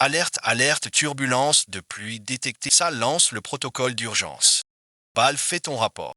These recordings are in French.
Alerte, alerte, turbulence de pluie détectée. Ça lance le protocole d'urgence. Bal, fais ton rapport.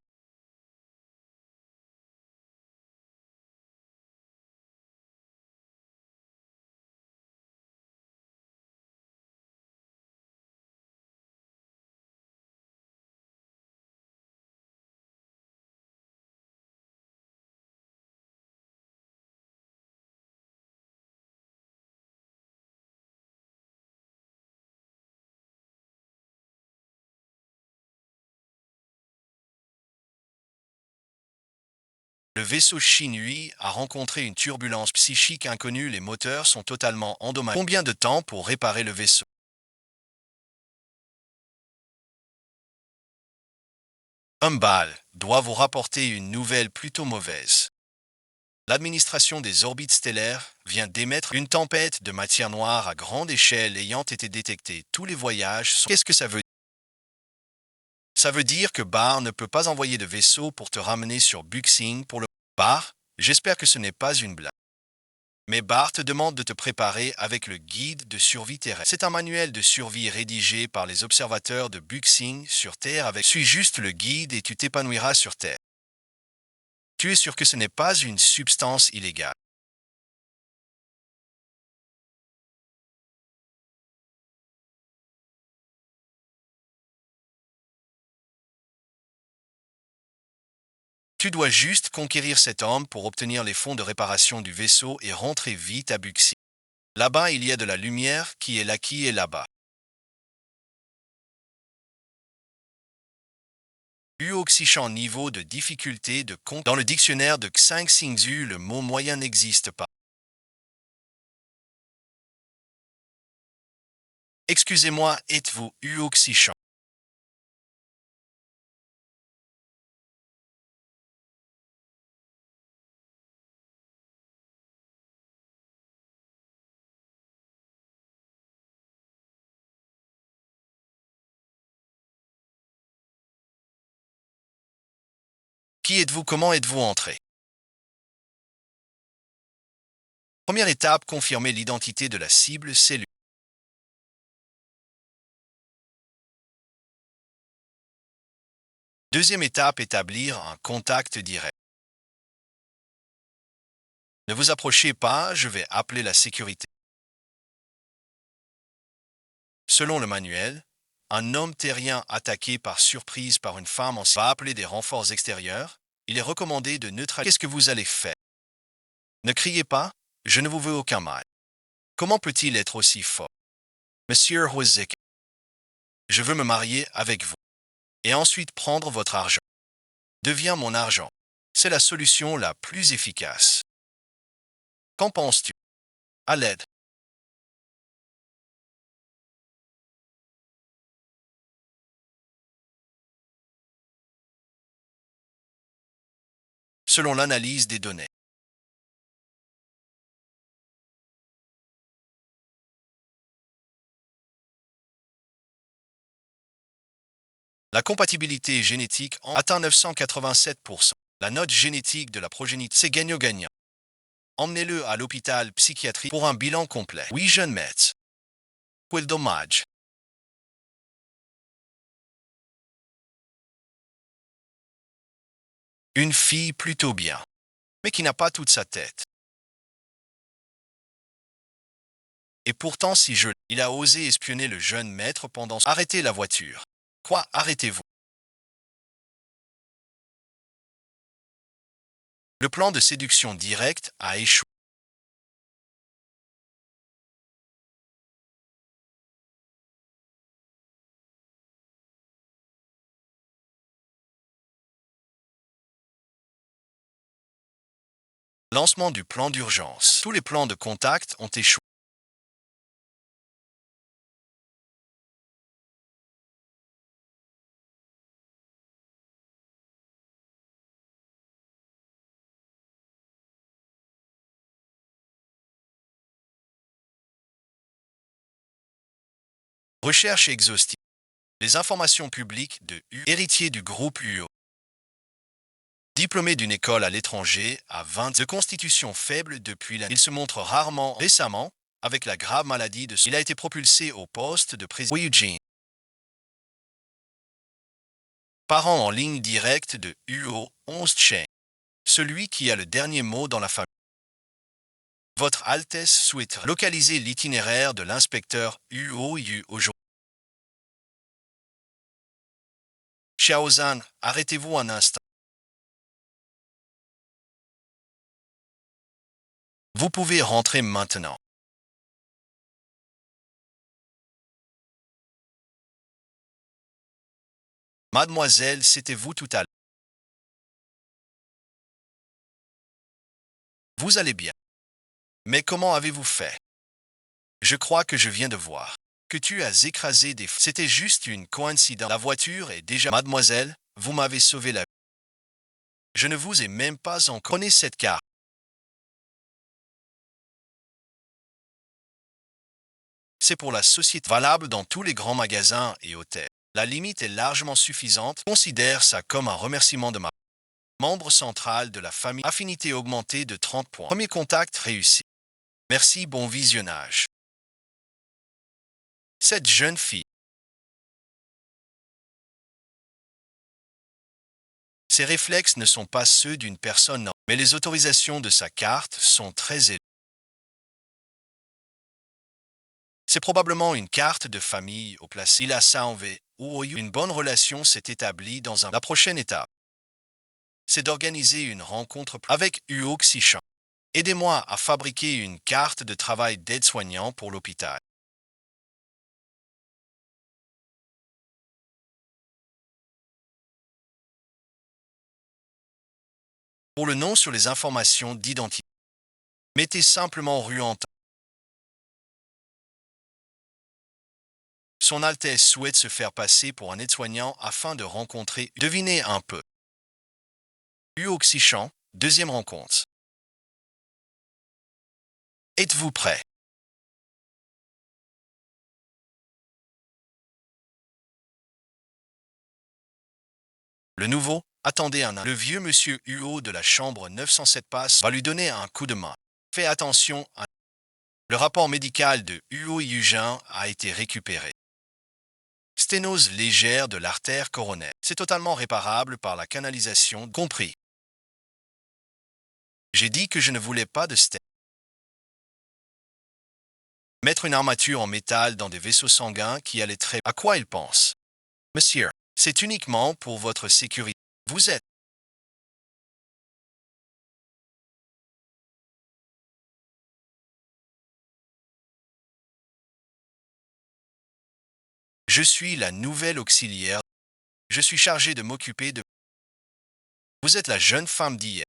Le vaisseau Shinui a rencontré une turbulence psychique inconnue, les moteurs sont totalement endommagés. Combien de temps pour réparer le vaisseau? Humbal doit vous rapporter une nouvelle plutôt mauvaise. L'administration des orbites stellaires vient d'émettre une tempête de matière noire à grande échelle ayant été détectée. Tous les voyages sont... Qu'est-ce que ça veut dire? Ça veut dire que Bar ne peut pas envoyer de vaisseau pour te ramener sur Buxing pour le... Bar, j'espère que ce n'est pas une blague. Mais Bar te demande de te préparer avec le guide de survie terrestre. C'est un manuel de survie rédigé par les observateurs de Buxing sur Terre avec... Suis juste le guide et tu t'épanouiras sur Terre. Tu es sûr que ce n'est pas une substance illégale. Tu dois juste conquérir cet homme pour obtenir les fonds de réparation du vaisseau et rentrer vite à Buxy. Là-bas, il y a de la lumière qui est là, qui est là-bas. Uoxichan niveau de difficulté de compte. Dans le dictionnaire de Xing Xingzhu, le mot moyen n'existe pas. Excusez-moi, êtes-vous Uoxichan? Qui êtes-vous? Comment êtes-vous entré? Première étape, confirmer l'identité de la cible cellule. Deuxième étape, établir un contact direct. Ne vous approchez pas, je vais appeler la sécurité. Selon le manuel, un homme terrien attaqué par surprise par une femme va appeler des renforts extérieurs. Il est recommandé de neutraliser. Qu'est-ce que vous allez faire? Ne criez pas, je ne vous veux aucun mal. Comment peut-il être aussi fort? Monsieur Hwezek, je veux me marier avec vous. Et ensuite prendre votre argent. Deviens mon argent. C'est la solution la plus efficace. Qu'en penses-tu? À l'aide. Selon l'analyse des données. La compatibilité génétique atteint 987%. La note génétique de la progéniture, c'est gagnant-gagnant. Emmenez-le à l'hôpital psychiatrique pour un bilan complet. Oui, jeune maître. Quel dommage. Une fille plutôt bien, mais qui n'a pas toute sa tête. Et pourtant, si je... Il a osé espionner le jeune maître pendant... Arrêtez la voiture. Quoi, arrêtez-vous? Le plan de séduction directe a échoué. Lancement du plan d'urgence. Tous les plans de contact ont échoué. Recherche exhaustive. Les informations publiques de U, héritier du groupe UO. Diplômé d'une école à l'étranger, à 20 de constitution faible depuis l'année. Il se montre rarement récemment Avec la grave maladie de il a été propulsé au poste de président Eugene. Parent en ligne directe de Huo 11 Cheng, celui qui a le dernier mot dans la famille. Votre Altesse souhaite localiser l'itinéraire de l'inspecteur Huo Yu aujourd'hui. Xiaozan, arrêtez-vous un instant. Vous pouvez rentrer maintenant. Mademoiselle, c'était vous tout à l'heure. Vous allez bien. Mais comment avez-vous fait? Je crois que je viens de voir que tu as écrasé des... C'était juste une coïncidence. La voiture est déjà... Mademoiselle, vous m'avez sauvé la vie. Je ne vous ai même pas encore... Prenez cette carte. C'est pour la société valable dans tous les grands magasins et hôtels. La limite est largement suffisante. Considère ça comme un remerciement de ma membre central de la famille. Affinité augmentée de 30 points. Premier contact réussi. Merci, bon visionnage. Cette jeune fille. Ses réflexes ne sont pas ceux d'une personne normale, mais les autorisations de sa carte sont très élevées. C'est probablement une carte de famille au placé. Il a ça en V. Ou une bonne relation s'est établie dans un... La prochaine étape, c'est d'organiser une rencontre avec Huo Xishan. Aidez-moi à fabriquer une carte de travail d'aide-soignant pour l'hôpital. Pour le nom sur les informations d'identité, mettez simplement rue en temps. Son Altesse souhaite se faire passer pour un aide-soignant afin de rencontrer... Devinez un peu. Huo Xishan, deuxième rencontre. Êtes-vous prêt? Le nouveau, attendez un... Le vieux monsieur Huo de la chambre 907 passe va lui donner un coup de main. Fais attention à... Le rapport médical de Huo Yujin a été récupéré. Sténose légère de l'artère coronaire. C'est totalement réparable par la canalisation, compris. J'ai dit que je ne voulais pas de stent. Mettre une armature en métal dans des vaisseaux sanguins qui allaient très... À quoi il pense? Monsieur, c'est uniquement pour votre sécurité. Vous êtes... Je suis la nouvelle auxiliaire. Je suis chargé de m'occuper de... Vous êtes la jeune femme d'hier.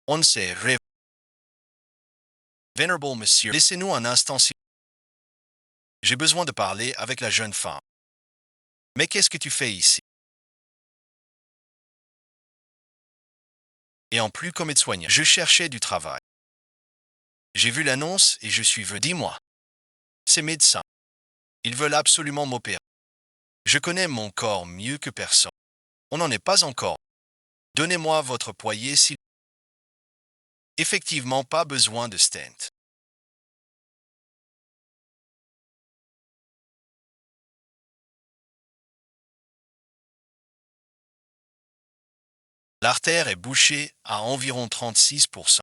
On sait rêver. Venerable monsieur, laissez-nous un instant. J'ai besoin de parler avec la jeune femme. Mais qu'est-ce que tu fais ici? Et en plus comme aide-soignant, je cherchais du travail. J'ai vu l'annonce et je suis venu. Dis-moi. Ces médecins, ils veulent absolument m'opérer. Je connais mon corps mieux que personne. On n'en est pas encore. Donnez-moi votre poignet si... Effectivement, pas besoin de stent. L'artère est bouchée à environ 36%.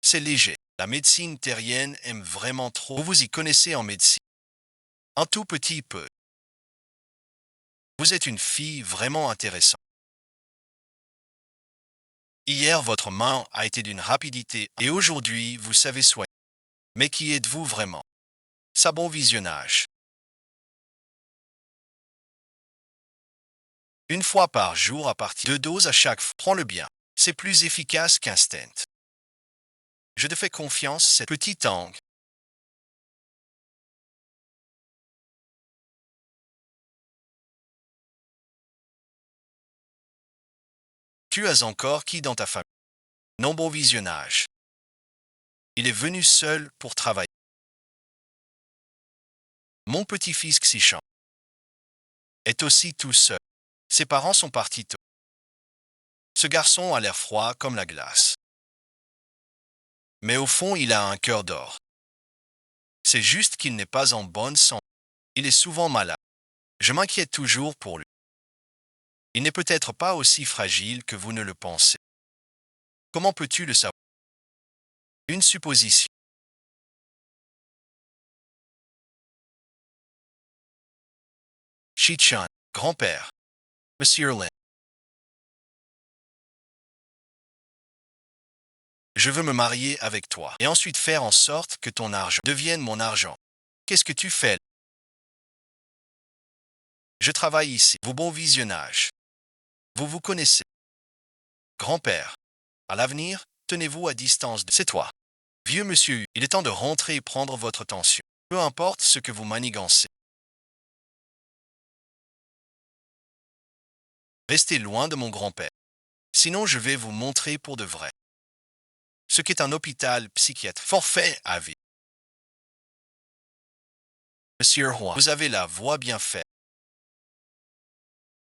C'est léger. La médecine terrienne aime vraiment trop. Vous vous y connaissez en médecine. Un tout petit peu. Vous êtes une fille vraiment intéressante. Hier, votre main a été d'une rapidité et aujourd'hui, vous savez soigner. Mais qui êtes-vous vraiment? Ça bon visionnage. Une fois par jour à partir de doses à chaque fois. Prends-le bien. C'est plus efficace qu'un stent. Je te fais confiance, cette petite angle. Tu as encore qui dans ta famille? Non bon visionnage. Il est venu seul pour travailler. Mon petit-fils Xishan est aussi tout seul. Ses parents sont partis tôt. Ce garçon a l'air froid comme la glace. Mais au fond, il a un cœur d'or. C'est juste qu'il n'est pas en bonne santé. Il est souvent malade. Je m'inquiète toujours pour lui. Il n'est peut-être pas aussi fragile que vous ne le pensez. Comment peux-tu le savoir? Une supposition. Shi-chan, grand-père. Monsieur Lin. Je veux me marier avec toi et ensuite faire en sorte que ton argent devienne mon argent. Qu'est-ce que tu fais? Je travaille ici. Vous bon visionnage. Vous vous connaissez. Grand-père. À l'avenir, tenez-vous à distance de... C'est toi. Vieux monsieur, il est temps de rentrer et prendre votre tension. Peu importe ce que vous manigancez. Restez loin de mon grand-père. Sinon, je vais vous montrer pour de vrai ce qu'est un hôpital psychiatre forfait à vie. Monsieur Roy, vous avez la voix bien faite.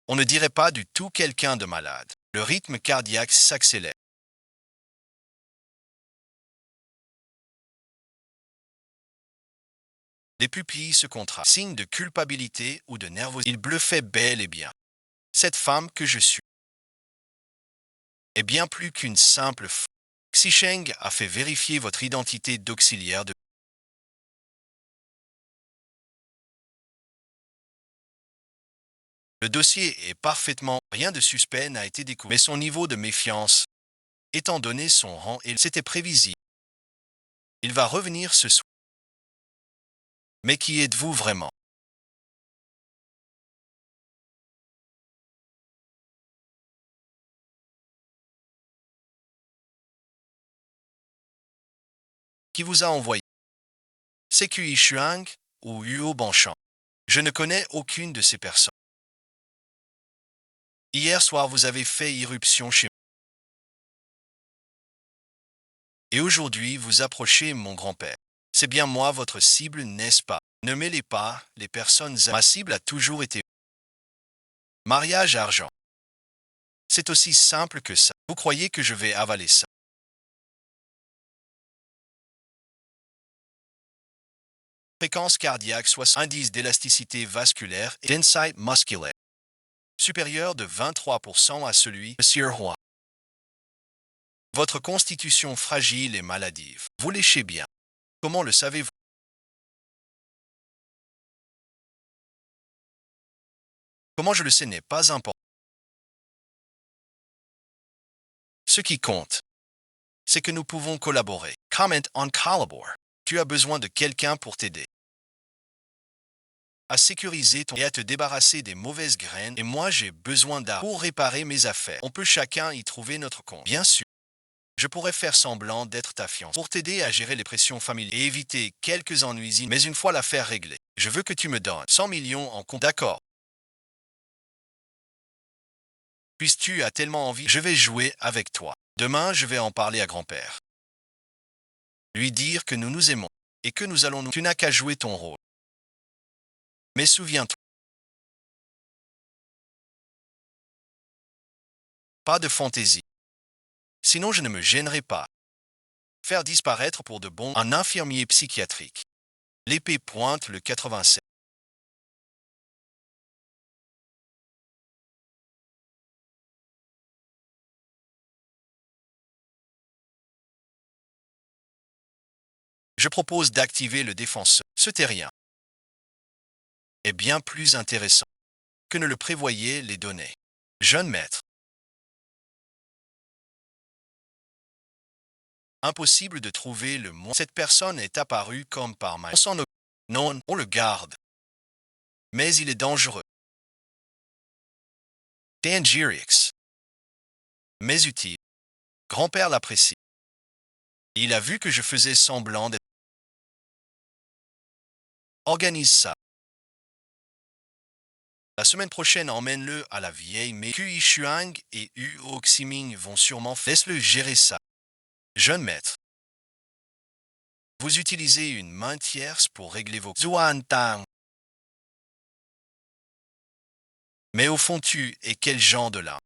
On ne dirait pas du tout quelqu'un de malade. Le rythme cardiaque s'accélère. Les pupilles se contractent. Signe de culpabilité ou de nervosité. Il bluffait bel et bien. Cette femme que je suis est bien plus qu'une simple femme. Xisheng a fait vérifier votre identité d'auxiliaire de... Le dossier est parfaitement... Rien de suspect n'a été découvert. Mais son niveau de méfiance, étant donné son rang, c'était prévisible. Il va revenir ce soir. Mais qui êtes-vous vraiment? Qui vous a envoyé? C'est Kui Shuang ou Yuo Banchan? Je ne connais aucune de ces personnes. Hier soir, vous avez fait irruption chez moi. Et aujourd'hui, vous approchez mon grand-père. C'est bien moi votre cible, n'est-ce pas? Ne mêlez pas les personnes. Ma cible a toujours été mariage argent. C'est aussi simple que ça. Vous croyez que je vais avaler ça? Fréquence cardiaque, soit indice d'élasticité vasculaire et densité musculaire. Supérieur de 23% à celui, Monsieur Roy. Votre constitution fragile et maladive. Vous léchez bien. Comment le savez-vous? Comment je le sais n'est pas important. Ce qui compte, c'est que nous pouvons collaborer. Comment on collabore. Tu as besoin de quelqu'un pour t'aider à sécuriser ton et à te débarrasser des mauvaises graines et moi j'ai besoin d'art pour réparer mes affaires. On peut chacun y trouver notre compte. Bien sûr, je pourrais faire semblant d'être ta fiancée pour t'aider à gérer les pressions familiales et éviter quelques ennuis, mais une fois l'affaire réglée, je veux que tu me donnes 100 millions en compte. D'accord. Puisque tu as tellement envie, je vais jouer avec toi. Demain, je vais en parler à grand-père. Lui dire que nous nous aimons et que nous allons nous... Tu n'as qu'à jouer ton rôle. Mais souviens-toi, pas de fantaisie. Sinon, je ne me gênerai pas. Faire disparaître pour de bon un infirmier psychiatrique. L'épée pointe le 87. Je propose d'activer le défenseur. Ce terrien est bien plus intéressant que ne le prévoyaient les données. Jeune maître. Impossible de trouver le mot. Cette personne est apparue comme par magie. Non, on le garde. Mais il est dangereux. Dangereux. Mais utile. Grand-père l'apprécie. Il a vu que je faisais semblant d'être... Organise ça. La semaine prochaine, emmène-le à la vieille, mais Kui Shuang et Huo Ximing vont sûrement... Laisse-le gérer ça. Jeune maître. Vous utilisez une main tierce pour régler vos... Zuan Tang. Mais au fond, tu es quel genre de là?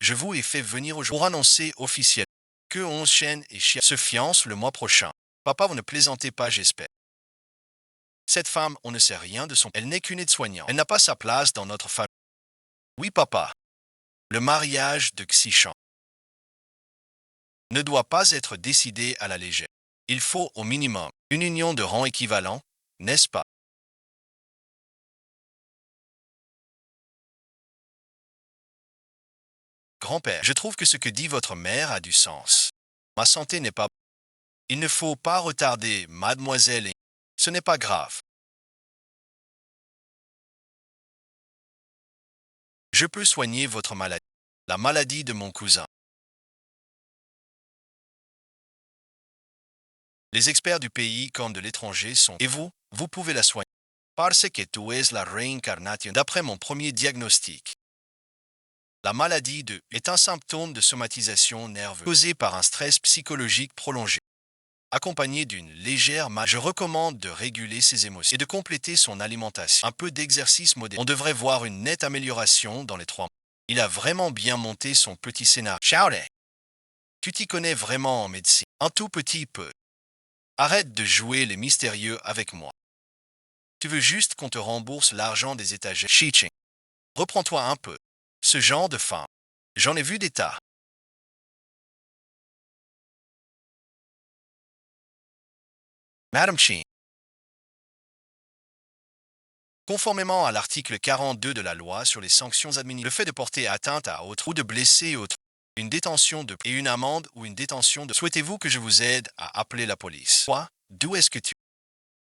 Je vous ai fait venir aujourd'hui pour annoncer officiellement que Chen et Xia se fiancent le mois prochain. Papa, vous ne plaisantez pas, j'espère. Cette femme, on ne sait rien de son... Elle n'est qu'une aide-soignante. Elle n'a pas sa place dans notre famille. Oui, papa. Le mariage de Xichan ne doit pas être décidé à la légère. Il faut, au minimum, une union de rang équivalent, n'est-ce pas? Grand-père, je trouve que ce que dit votre mère a du sens. Ma santé n'est pas... Il ne faut pas retarder, mademoiselle. Ce n'est pas grave. Je peux soigner votre maladie. La maladie de mon cousin. Les experts du pays comme de l'étranger sont... Et vous pouvez la soigner. Parce que tu es la réincarnation. D'après mon premier diagnostic, la maladie de est un symptôme de somatisation nerveuse causé par un stress psychologique prolongé. Accompagné d'une légère je recommande de réguler ses émotions et de compléter son alimentation. Un peu d'exercice modéré. On devrait voir une nette amélioration dans les 3 mois. Il a vraiment bien monté son petit scénario. Charlie, tu t'y connais vraiment en médecine. Un tout petit peu. Arrête de jouer les mystérieux avec moi. Tu veux juste qu'on te rembourse l'argent des étagères. Chiching. Reprends-toi un peu. Ce genre de femme. J'en ai vu des tas. Madame Chin. Conformément à l'article 42 de la loi sur les sanctions administratives, le fait de porter atteinte à autre ou de blesser autre, une détention de et une amende ou une détention de... Souhaitez-vous que je vous aide à appeler la police? Quoi? D'où est-ce que tu...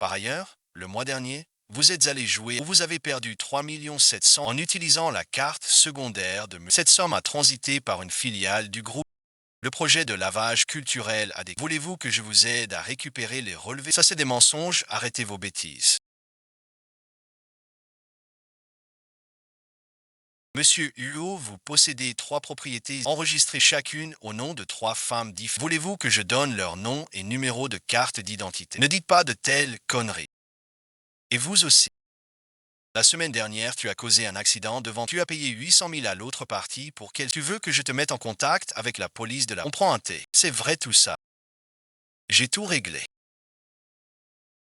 Par ailleurs, le mois dernier, vous êtes allé jouer où vous avez perdu 3 700 000 en utilisant la carte secondaire de... Cette somme a transité par une filiale du groupe. Le projet de lavage culturel a des... Voulez-vous que je vous aide à récupérer les relevés? Ça, c'est des mensonges, arrêtez vos bêtises. Monsieur Huot, vous possédez 3 propriétés enregistrées chacune au nom de 3 femmes différentes. Voulez-vous que je donne leur nom et numéro de carte d'identité? Ne dites pas de telles conneries. Et vous aussi. La semaine dernière, tu as causé un accident devant... Tu as payé 800 000 à l'autre partie pour qu'elle... Tu veux que je te mette en contact avec la police de la... On prend un thé. C'est vrai tout ça. J'ai tout réglé.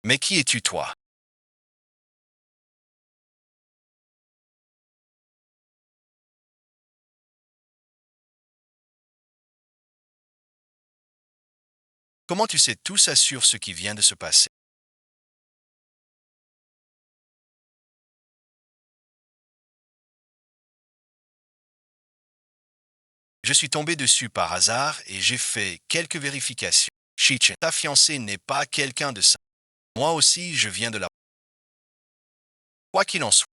Mais qui es-tu toi? Comment tu sais tout ça sur ce qui vient de se passer? Je suis tombé dessus par hasard et j'ai fait quelques vérifications. Chichen, ta fiancée n'est pas quelqu'un de ça. Moi aussi, je viens de la... Quoi qu'il en soit,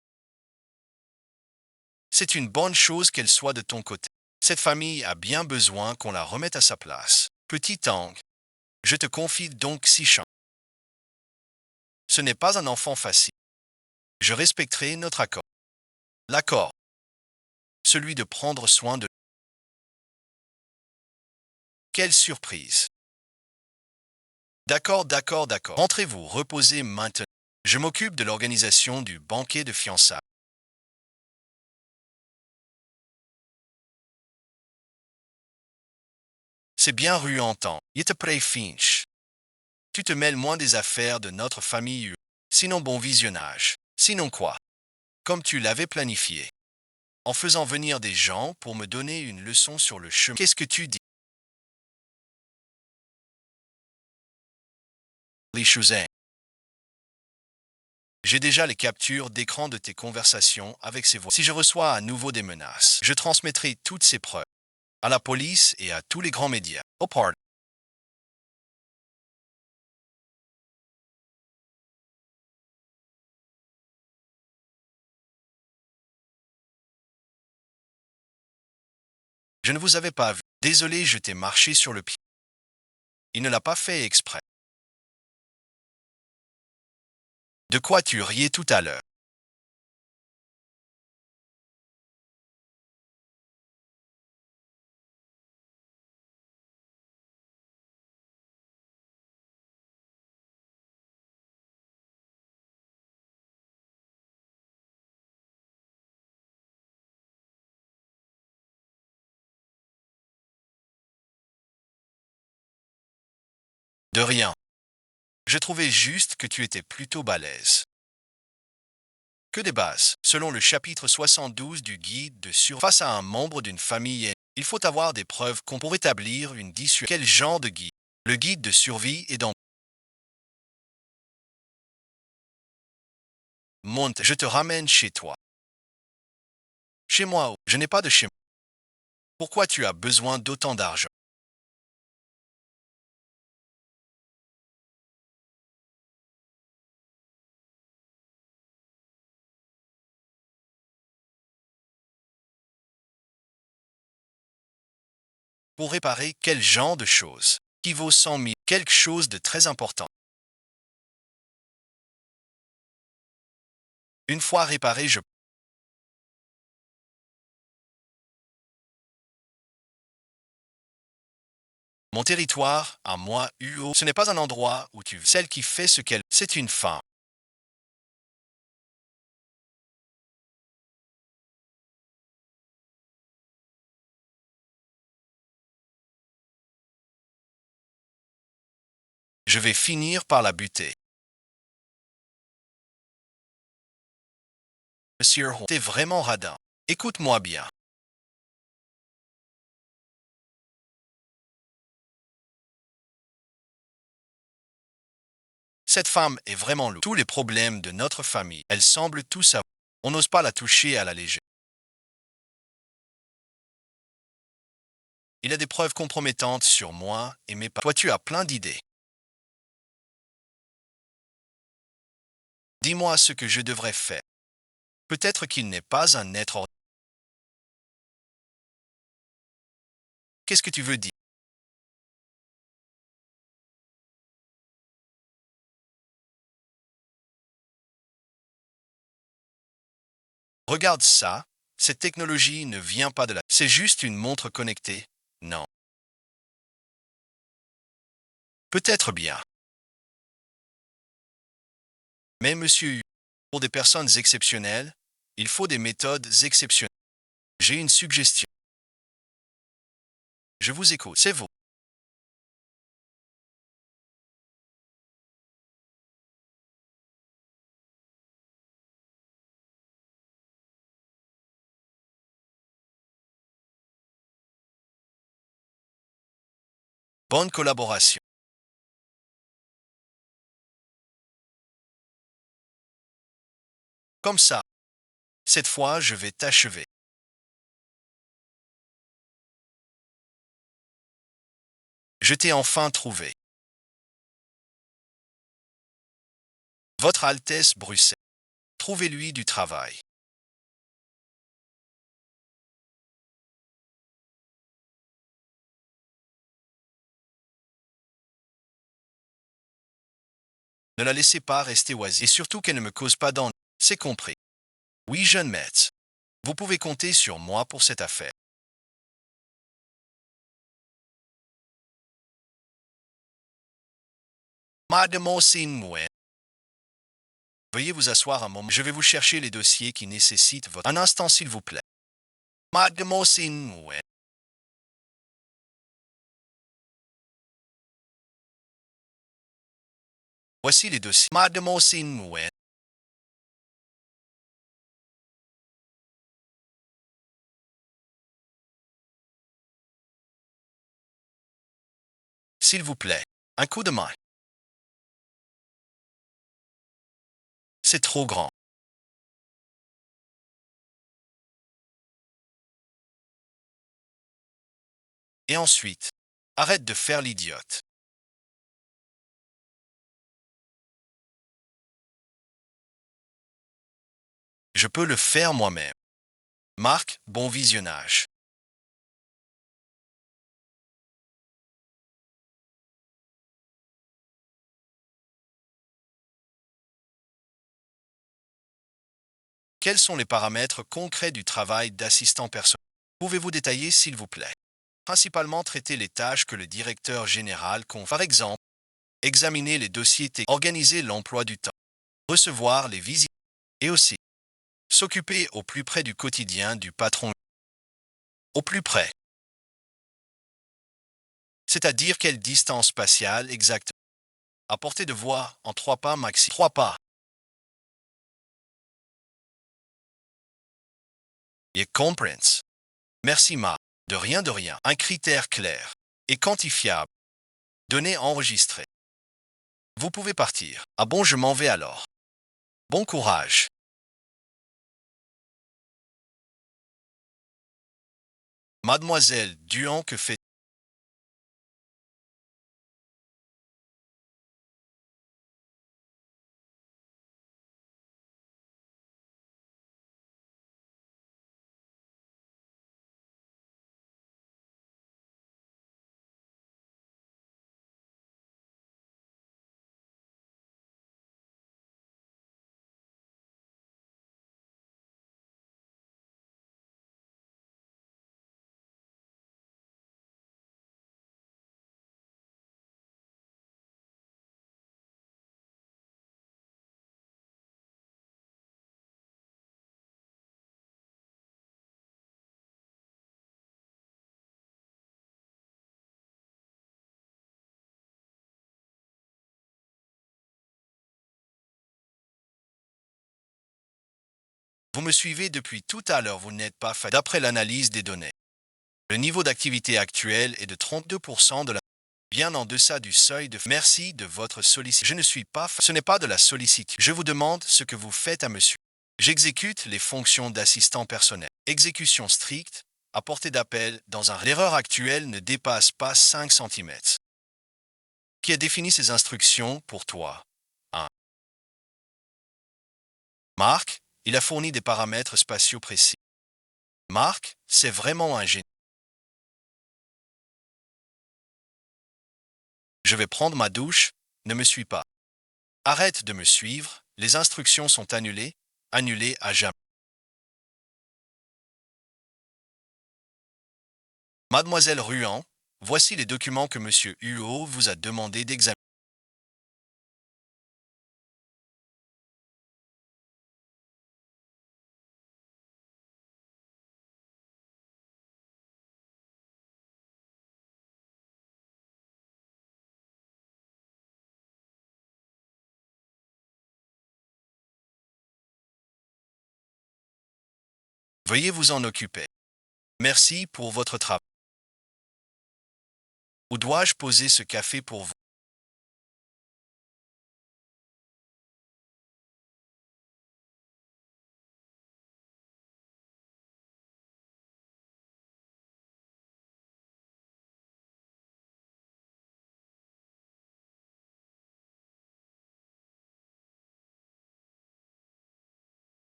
c'est une bonne chose qu'elle soit de ton côté. Cette famille a bien besoin qu'on la remette à sa place. Petit Tang, je te confie donc Xichan. Ce n'est pas un enfant facile. Je respecterai notre accord. L'accord, celui de prendre soin de... Quelle surprise. D'accord, d'accord, d'accord. Rentrez-vous, reposez maintenant. Je m'occupe de l'organisation du banquet de fiançailles. C'est bien ruantant. Il te prêt Finch. Tu te mêles moins des affaires de notre famille. Sinon bon visionnage. Sinon quoi? Comme tu l'avais planifié. En faisant venir des gens pour me donner une leçon sur le chemin. Qu'est-ce que tu dis? Les Chouzin. J'ai déjà les captures d'écran de tes conversations avec ces voix. Si je reçois à nouveau des menaces, je transmettrai toutes ces preuves à la police et à tous les grands médias. Oh pardon. Je ne vous avais pas vu. Désolé, je t'ai marché sur le pied. Il ne l'a pas fait exprès. De quoi tu riais tout à l'heure? De rien. Je trouvais juste que tu étais plutôt balèze. Que des bases. Selon le chapitre 72 du guide de survie face à un membre d'une famille, il faut avoir des preuves qu'on pour établir une dissuasion. Quel genre de guide? Le guide de survie est dans Monte, je te ramène chez toi. Chez moi, je n'ai pas de chez moi. Pourquoi tu as besoin d'autant d'argent? Pour réparer quel genre de choses? Qui vaut 100 000? Quelque chose de très important. Une fois réparé, mon territoire, à moi, UO, ce n'est pas un endroit où tu... Celle qui fait ce qu'elle... C'est une femme. Je vais finir par la buter. Monsieur Ho, t'es vraiment radin. Écoute-moi bien. Cette femme est vraiment lourde. Tous les problèmes de notre famille, elle semble tout savoir. On n'ose pas la toucher à la légère. Il a des preuves compromettantes sur moi et mes parents. Toi, tu as plein d'idées. Dis-moi ce que je devrais faire. Peut-être qu'il n'est pas un être ordinaire. Qu'est-ce que tu veux dire? Regarde ça. Cette technologie ne vient pas de là. C'est juste une montre connectée. Non. Peut-être bien. Mais monsieur, pour des personnes exceptionnelles, il faut des méthodes exceptionnelles. J'ai une suggestion. Je vous écoute. C'est vous. Bonne collaboration. Comme ça, cette fois, je vais t'achever. Je t'ai enfin trouvé. Votre Altesse Bruxelles. Trouvez-lui du travail. Ne la laissez pas rester oisive et surtout qu'elle ne me cause pas d'ennui. C'est compris. Oui, jeune maître. Vous pouvez compter sur moi pour cette affaire. Mademoiselle Mouen, veuillez vous asseoir un moment. Je vais vous chercher les dossiers qui nécessitent votre... Un instant, s'il vous plaît. Mademoiselle Mouen, voici les dossiers. Mademoiselle Mouen, s'il vous plaît. Un coup de main. C'est trop grand. Et ensuite, arrête de faire l'idiote. Je peux le faire moi-même. Marc, bon visionnage. Quels sont les paramètres concrets du travail d'assistant personnel? Pouvez-vous détailler, s'il vous plaît? Principalement traiter les tâches que le directeur général confie. Par exemple, examiner les dossiers techniques, organiser l'emploi du temps, recevoir les visites et aussi s'occuper au plus près du quotidien du patron. Au plus près, c'est-à-dire quelle distance spatiale exacte. À portée de voix, en 3 pas maxi. 3 pas. Et comprends. Merci ma. De rien de rien. Un critère clair et quantifiable. Données enregistrées. Vous pouvez partir. Ah bon, je m'en vais alors. Bon courage. Mademoiselle Duhan, que fait... Vous me suivez depuis tout à l'heure, vous n'êtes pas fait. D'après l'analyse des données, le niveau d'activité actuel est de 32% de la... bien en deçà du seuil de... Merci de votre sollicitude. Je ne suis pas... Ce n'est pas de la sollicitude. Je vous demande ce que vous faites à monsieur. J'exécute les fonctions d'assistant personnel. Exécution stricte, à portée d'appel, dans un... L'erreur actuelle ne dépasse pas 5 cm. Qui a défini ces instructions pour toi? 1. Marc, il a fourni des paramètres spatiaux précis. Marc, c'est vraiment un génie. Je vais prendre ma douche, ne me suis pas. Arrête de me suivre, les instructions sont annulées, annulées à jamais. Mademoiselle Ruan, voici les documents que monsieur Huot vous a demandé d'examiner. Veuillez vous en occuper. Merci pour votre travail. Où dois-je poser ce café pour vous?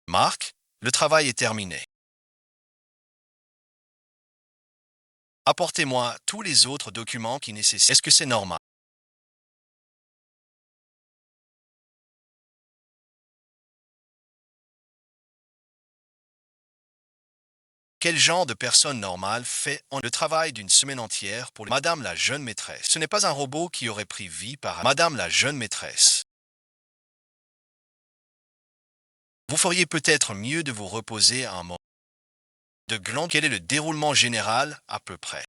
Marc, le travail est terminé. Apportez-moi tous les autres documents qui nécessitent. Est-ce que c'est normal? Quel genre de personne normale fait le travail d'une semaine entière pour Madame la jeune maîtresse? Ce n'est pas un robot qui aurait pris vie par Madame la jeune maîtresse. Vous feriez peut-être mieux de vous reposer un moment. De gland, quel est le déroulement général à peu près?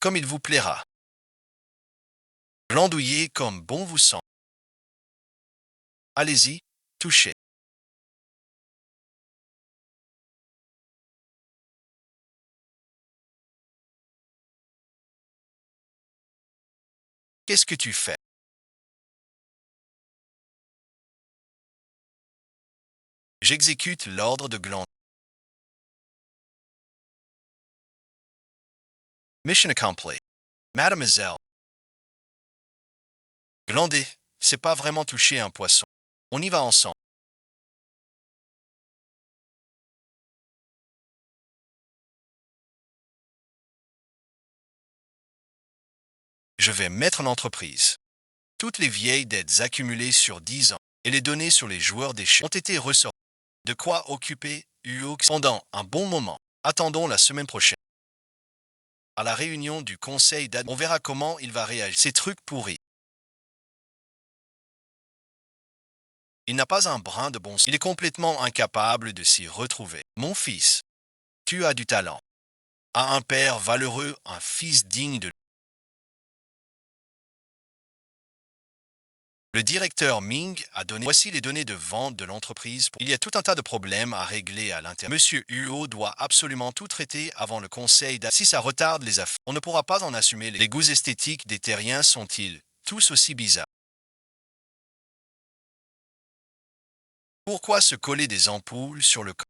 Comme il vous plaira. Glandouillez comme bon vous semble. Allez-y, touchez. Qu'est-ce que tu fais? J'exécute l'ordre de gland. Mission accompli. Mademoiselle. Glander, c'est pas vraiment toucher un poisson. On y va ensemble. Je vais mettre l'entreprise. Toutes les vieilles dettes accumulées sur 10 ans et les données sur les joueurs d'échecs ont été ressorties. De quoi occuper UO pendant un bon moment. Attendons la semaine prochaine. À la réunion du conseil d'administration, on verra comment il va réagir. Ces trucs pourris. Il n'a pas un brin de bon sens. Il est complètement incapable de s'y retrouver. Mon fils, tu as du talent. As un père valeureux, un fils digne de... Le directeur Ming a donné... Voici les données de vente de l'entreprise. Il y a tout un tas de problèmes à régler à l'intérieur. Monsieur Huo doit absolument tout traiter avant le conseil. Si ça retarde les affaires, on ne pourra pas en assumer. Les goûts esthétiques des terriens sont-ils tous aussi bizarres? Pourquoi se coller des ampoules sur le corps?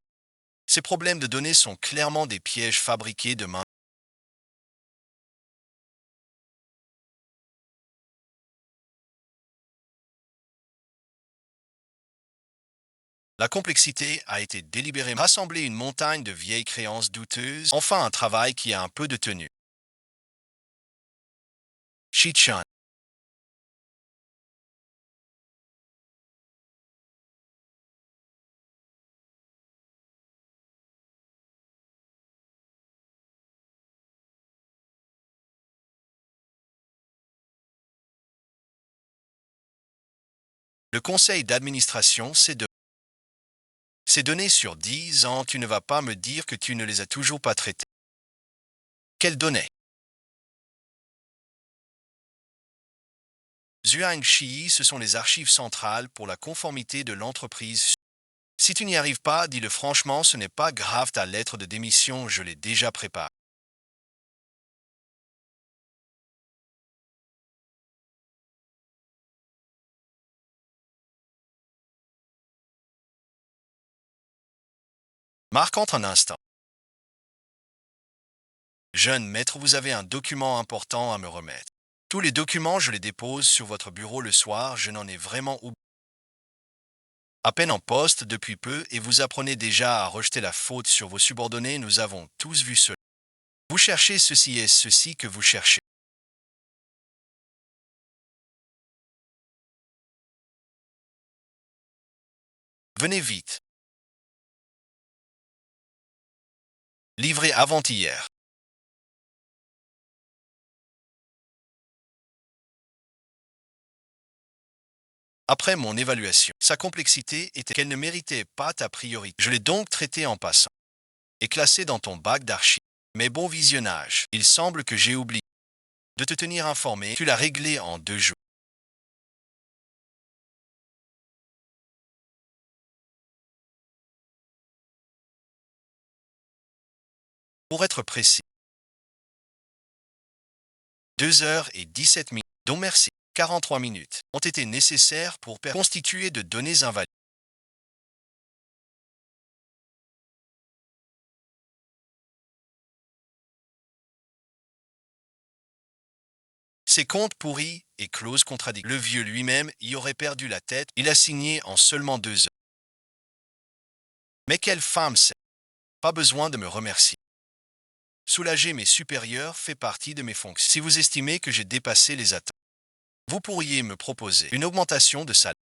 Ces problèmes de données sont clairement des pièges fabriqués de main. La complexité a été délibérément rassembler une montagne de vieilles créances douteuses, enfin un travail qui a un peu de tenue. Chichan. Le conseil d'administration s'est donné sur 10 ans, tu ne vas pas me dire que tu ne les as toujours pas traités. Quelles données? Zhuangxi, ce sont les archives centrales pour la conformité de l'entreprise. Si tu n'y arrives pas, dis-le franchement, ce n'est pas grave, ta lettre de démission, je l'ai déjà préparée. Marque entre un instant. Jeune maître, vous avez un document important à me remettre. Tous les documents, je les dépose sur votre bureau le soir, je n'en ai vraiment oublié. À peine en poste depuis peu et vous apprenez déjà à rejeter la faute sur vos subordonnés, nous avons tous vu cela. Vous cherchez ceci et ceci que vous cherchez. Venez vite. Livré avant-hier. Après mon évaluation, sa complexité était qu'elle ne méritait pas ta priorité. Je l'ai donc traité en passant et classé dans ton bac d'archives. Mais bon visionnage, il semble que j'ai oublié de te tenir informé, tu l'as réglé en 2 jours. Pour être précis, 2 h 17 minutes, dont merci, 43 minutes, ont été nécessaires pour constituer de données invalides. Ces comptes pourris et clauses contradictoires. Le vieux lui-même y aurait perdu la tête, il a signé en seulement 2 heures. Mais quelle femme c'est? Pas besoin de me remercier. Soulager mes supérieurs fait partie de mes fonctions. Si vous estimez que j'ai dépassé les attentes, vous pourriez me proposer une augmentation de salaire.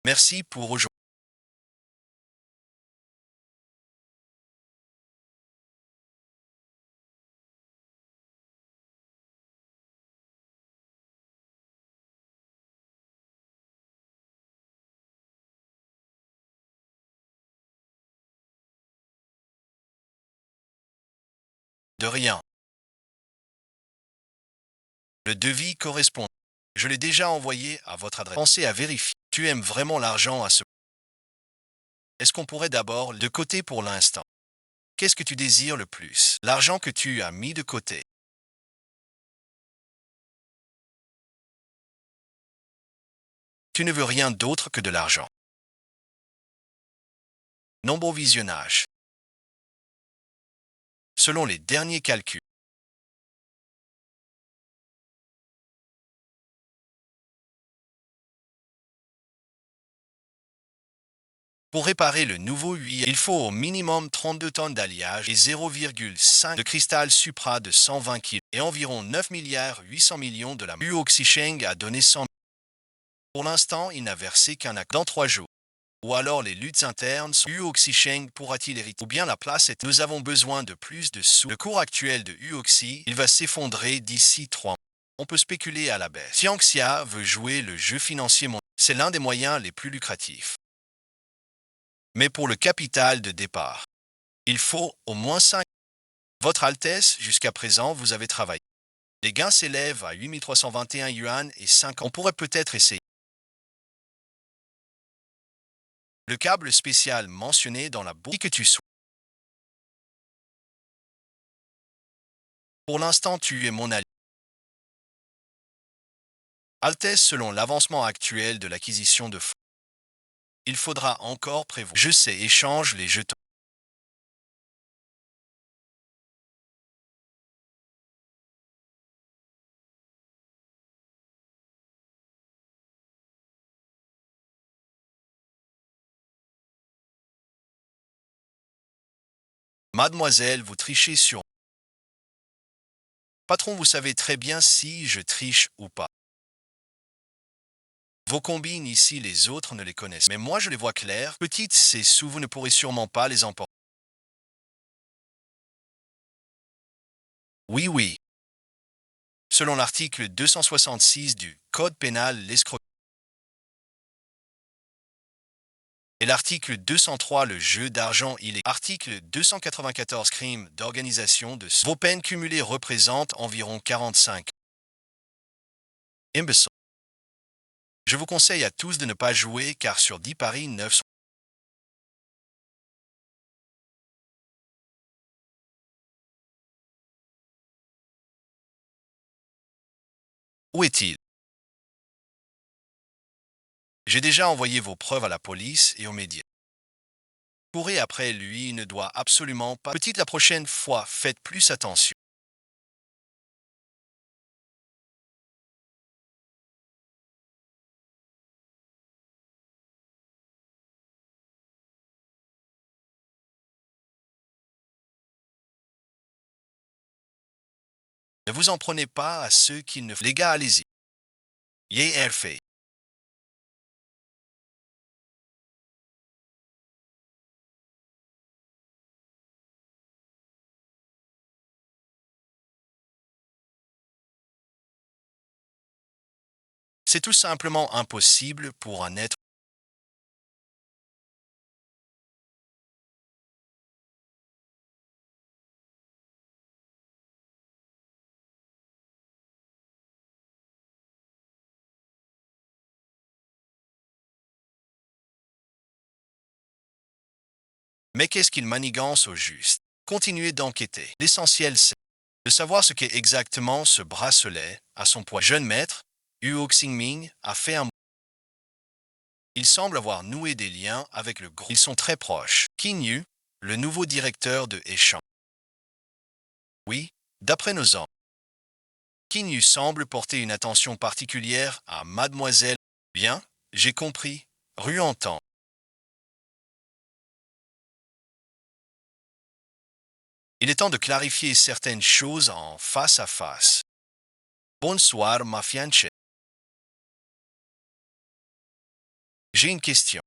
Merci pour aujourd'hui. De rien. Le devis correspond. Je l'ai déjà envoyé à votre adresse. Pensez à vérifier. Tu aimes vraiment l'argent à ce point. Est-ce qu'on pourrait d'abord de côté pour l'instant? Qu'est-ce que tu désires le plus? L'argent que tu as mis de côté. Tu ne veux rien d'autre que de l'argent. Nombre visionnage. Selon les derniers calculs, Pour réparer le nouveau UI, il faut au minimum 32 tonnes d'alliage et 0,5 de cristal Supra de 120 kg et environ 9 milliards 800 millions de la Uoxisheng a donné 100 000. Pour l'instant, il n'a versé qu'un acte dans 3 jours. Ou alors les luttes internes sont Uoxisheng pourra-t-il hériter? Ou bien la place est nous avons besoin de plus de sous. Le cours actuel de Uoxi, il va s'effondrer d'ici 3 mois. On peut spéculer à la baisse. Tianxia veut jouer le jeu financier mondial. C'est l'un des moyens les plus lucratifs. Mais pour le capital de départ, il faut au moins 5. Votre Altesse, jusqu'à présent, vous avez travaillé. Les gains s'élèvent à 8321 yuan et 5 ans. On pourrait peut-être essayer. Le câble spécial mentionné dans la bourse que tu souhaites. Pour l'instant, tu es mon allié. Altesse selon l'avancement actuel de l'acquisition de fonds. Il faudra encore prévoir. Je sais, échange les jetons. Mademoiselle, vous trichez sur. Patron, vous savez très bien si je triche ou pas. Vos combines ici, les autres ne les connaissent. Mais moi, je les vois clairs. Petites, ces sous, vous ne pourrez sûrement pas les emporter. Oui, oui. Selon l'article 266 du Code pénal, l'escroquerie. Et l'article 203, le jeu d'argent illégal. Article 294, crime d'organisation de. Vos peines cumulées représentent environ 45. Imbécile. Je vous conseille à tous de ne pas jouer car sur 10 paris, 9 sont. Où est-il? J'ai déjà envoyé vos preuves à la police et aux médias. Courez après lui, il ne doit absolument pas. Petite, la prochaine fois, faites plus attention. Ne vous en prenez pas à ceux qui ne. Les gars, allez-y. Yé, elle fait. C'est tout simplement impossible pour un être. Mais qu'est-ce qu'il manigance au juste? Continuez d'enquêter. L'essentiel, c'est de savoir ce qu'est exactement ce bracelet à son poids. Jeune maître, Huo Xingming a fait un. Il semble avoir noué des liens avec le groupe. Ils sont très proches. Qin Yu, le nouveau directeur de Échange. Oui, d'après nos ordres. Qin Yu semble porter une attention particulière à Mademoiselle. Bien, j'ai compris. Rue entend. Il est temps de clarifier certaines choses en face à face. Bonsoir, ma fiancée. J'ai une question.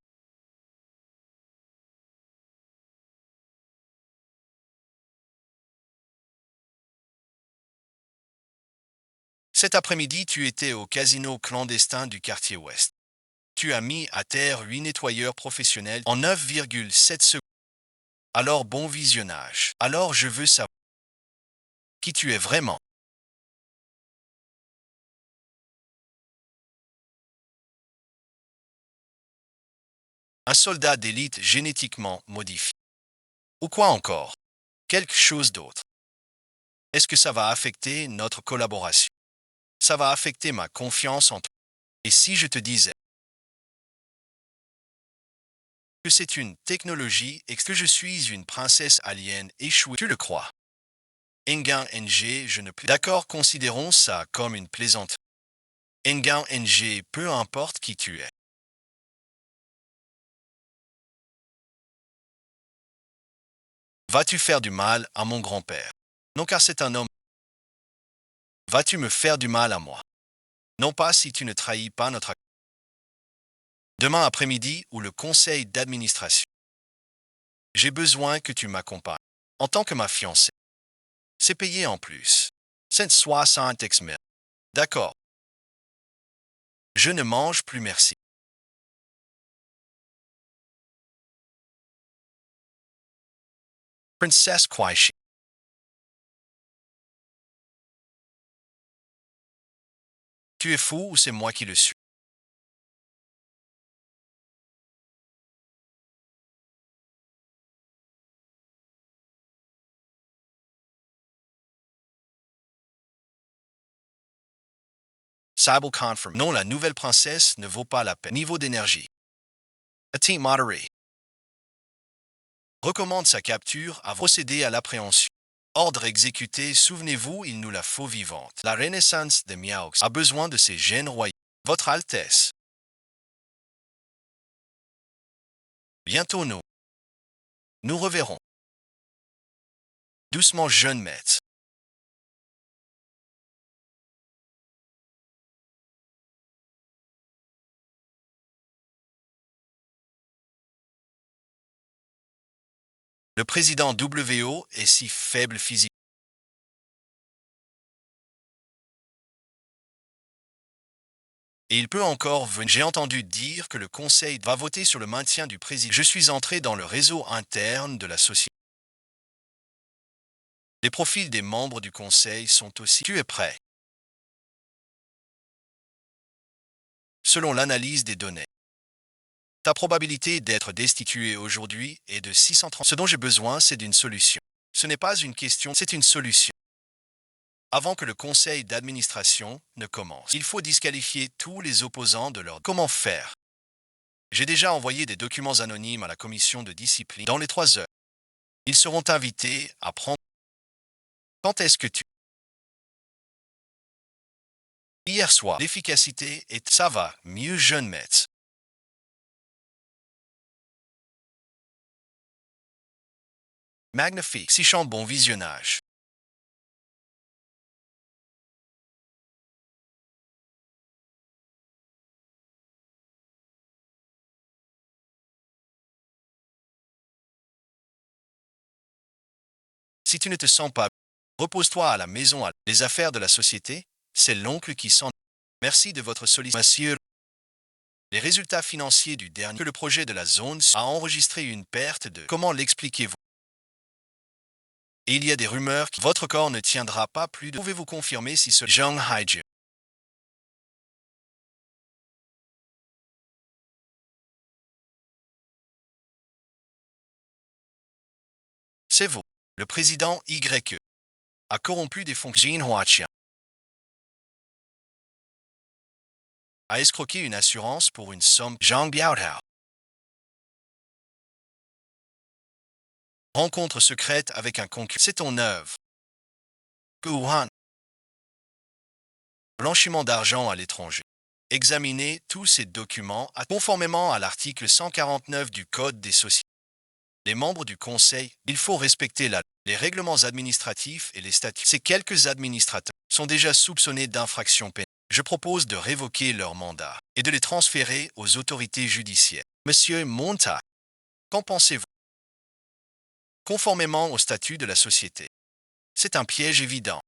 Cet après-midi, tu étais au casino clandestin du quartier ouest. Tu as mis à terre 8 nettoyeurs professionnels en 9,7 secondes. Alors bon visionnage. Alors je veux savoir qui tu es vraiment. Un soldat d'élite génétiquement modifié. Ou quoi encore? Quelque chose d'autre. Est-ce que ça va affecter notre collaboration? Ça va affecter ma confiance en toi. Et si je te disais que c'est une technologie et que je suis une princesse alien échouée, tu le crois? Engan NG, je ne peux. D'accord, considérons ça comme une plaisanterie. Engan NG, peu importe qui tu es. Vas-tu faire du mal à mon grand-père? Non, car c'est un homme. Vas-tu me faire du mal à moi? Non pas si tu ne trahis pas notre accord. Demain après-midi ou le conseil d'administration. J'ai besoin que tu m'accompagnes. En tant que ma fiancée. C'est payé en plus. C'est 60 ex-mère. D'accord. Je ne mange plus, merci. Princesse Kwaishi. Tu es fou ou c'est moi qui le suis? Sable confirm. Non, la nouvelle princesse ne vaut pas la peine. Niveau d'énergie. A team modéré. Recommande sa capture à procéder à l'appréhension. Ordre exécuté, souvenez-vous, il nous la faut vivante. La renaissance des Miaux a besoin de ses gènes royaux. Votre Altesse. Bientôt nous reverrons. Doucement, jeune maître. Le président WO est si faible physique. Et il peut encore venir. J'ai entendu dire que le Conseil va voter sur le maintien du président. Je suis entré dans le réseau interne de la société. Les profils des membres du Conseil sont aussi. Tu es prêt? Selon l'analyse des données, ta probabilité d'être destitué aujourd'hui est de 630. Ce dont j'ai besoin, c'est d'une solution. Ce n'est pas une question, c'est une solution. Avant que le conseil d'administration ne commence, il faut disqualifier tous les opposants de leur. Comment faire? J'ai déjà envoyé des documents anonymes à la commission de discipline dans les 3 heures. Ils seront invités à prendre. Quand est-ce que tu... Hier soir, l'efficacité est... Ça va, mieux jeune maître. Magnifique, si chant bon visionnage. Si tu ne te sens pas, repose-toi à la maison. Les affaires de la société, c'est l'oncle qui s'en... Merci de votre sollicitation. Monsieur, les résultats financiers du dernier que le projet de la zone a enregistré une perte de... Comment l'expliquez-vous? Et il y a des rumeurs que votre corps ne tiendra pas plus de... Pouvez-vous confirmer si ce... Zhang Haiju. C'est vous. Le président YE a corrompu des fonctions. Jin Huaqian a escroqué une assurance pour une somme. Zhang Biaotao. Rencontre secrète avec un concurrent. C'est ton œuvre. Wuhan. Blanchiment d'argent à l'étranger. Examinez tous ces documents conformément à l'article 149 du Code des sociétés. Les membres du Conseil, il faut respecter les règlements administratifs et les statuts. Ces quelques administrateurs sont déjà soupçonnés d'infractions pénales. Je propose de révoquer leur mandat et de les transférer aux autorités judiciaires. Monsieur Monta, qu'en pensez-vous? Conformément au statut de la société, c'est un piège évident.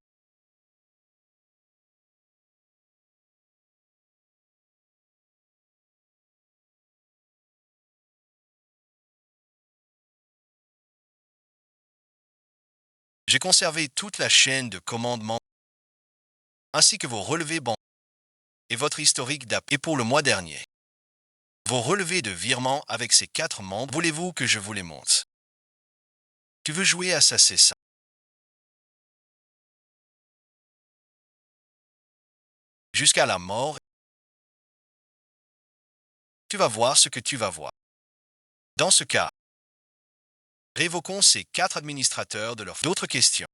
J'ai conservé toute la chaîne de commandement ainsi que vos relevés bancaires et votre historique d'app. Et pour le mois dernier, vos relevés de virement avec ces 4 membres, voulez-vous que je vous les montre? Tu veux jouer à ça, c'est ça. Jusqu'à la mort, tu vas voir ce que tu vas voir. Dans ce cas, révoquons ces 4 administrateurs de leurs... D'autres questions?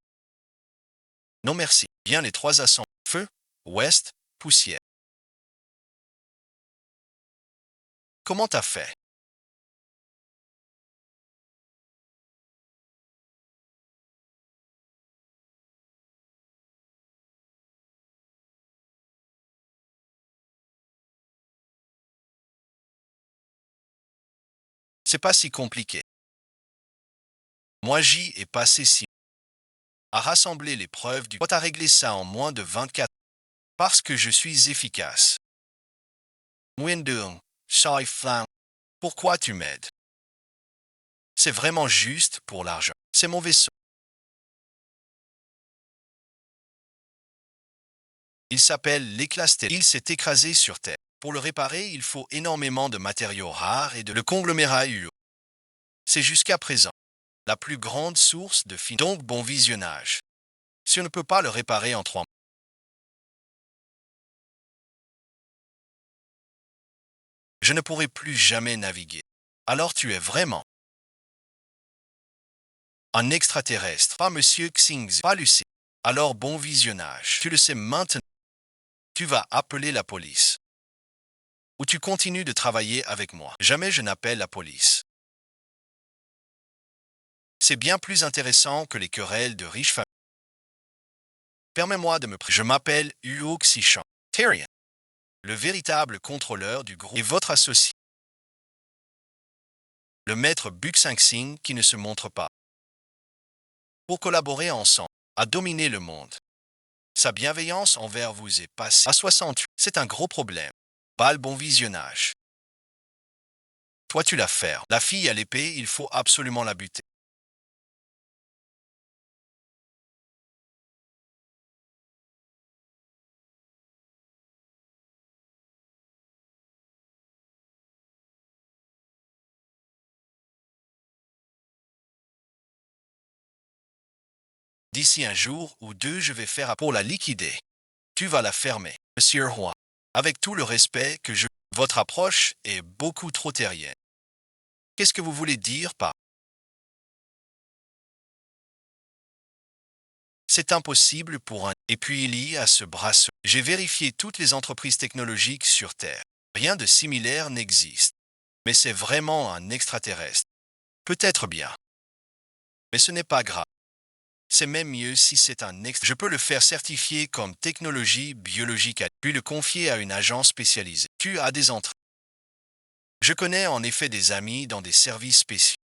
Non merci. Bien les 3 assemblées. Feu, ouest, poussière. Comment t'as fait? C'est pas si compliqué. Moi, j'y ai passé 6 mois à rassembler les preuves du code à régler ça en moins de 24 parce que je suis efficace. Windung, Shai Flang, pourquoi tu m'aides? C'est vraiment juste pour l'argent. C'est mon vaisseau. Il s'appelle l'éclat stellaire. Il s'est écrasé sur Terre. Pour le réparer, il faut énormément de matériaux rares et de le conglomérat UO. C'est jusqu'à présent la plus grande source de fin. Donc bon visionnage. Si on ne peut pas le réparer en 3 mois, je ne pourrai plus jamais naviguer. Alors tu es vraiment un extraterrestre, pas Monsieur Xingzi, pas Lucie. Alors bon visionnage. Tu le sais maintenant. Tu vas appeler la police. Ou tu continues de travailler avec moi. Jamais je n'appelle la police. C'est bien plus intéressant que les querelles de riches familles. Permets-moi de me présenter. Je m'appelle Huo Xishan Terrien, le véritable contrôleur du groupe et votre associé, le maître Buxingxing qui ne se montre pas. Pour collaborer ensemble, à dominer le monde. Sa bienveillance envers vous est passée à 68. C'est un gros problème. Pas le bon visionnage. Toi tu la fermes. La fille à l'épée, il faut absolument la buter. D'ici un jour ou deux, je vais faire pour la liquider. Tu vas la fermer, Monsieur Roy. Avec tout le respect que je... Votre approche est beaucoup trop terrienne. Qu'est-ce que vous voulez dire par... C'est impossible pour un... Et puis il y a ce bracelet. J'ai vérifié toutes les entreprises technologiques sur Terre. Rien de similaire n'existe. Mais c'est vraiment un extraterrestre. Peut-être bien. Mais ce n'est pas grave. C'est même mieux si c'est un extra. Je peux le faire certifier comme technologie biologique, puis le confier à une agence spécialisée. Tu as des entrées. Je connais en effet des amis dans des services spéciaux.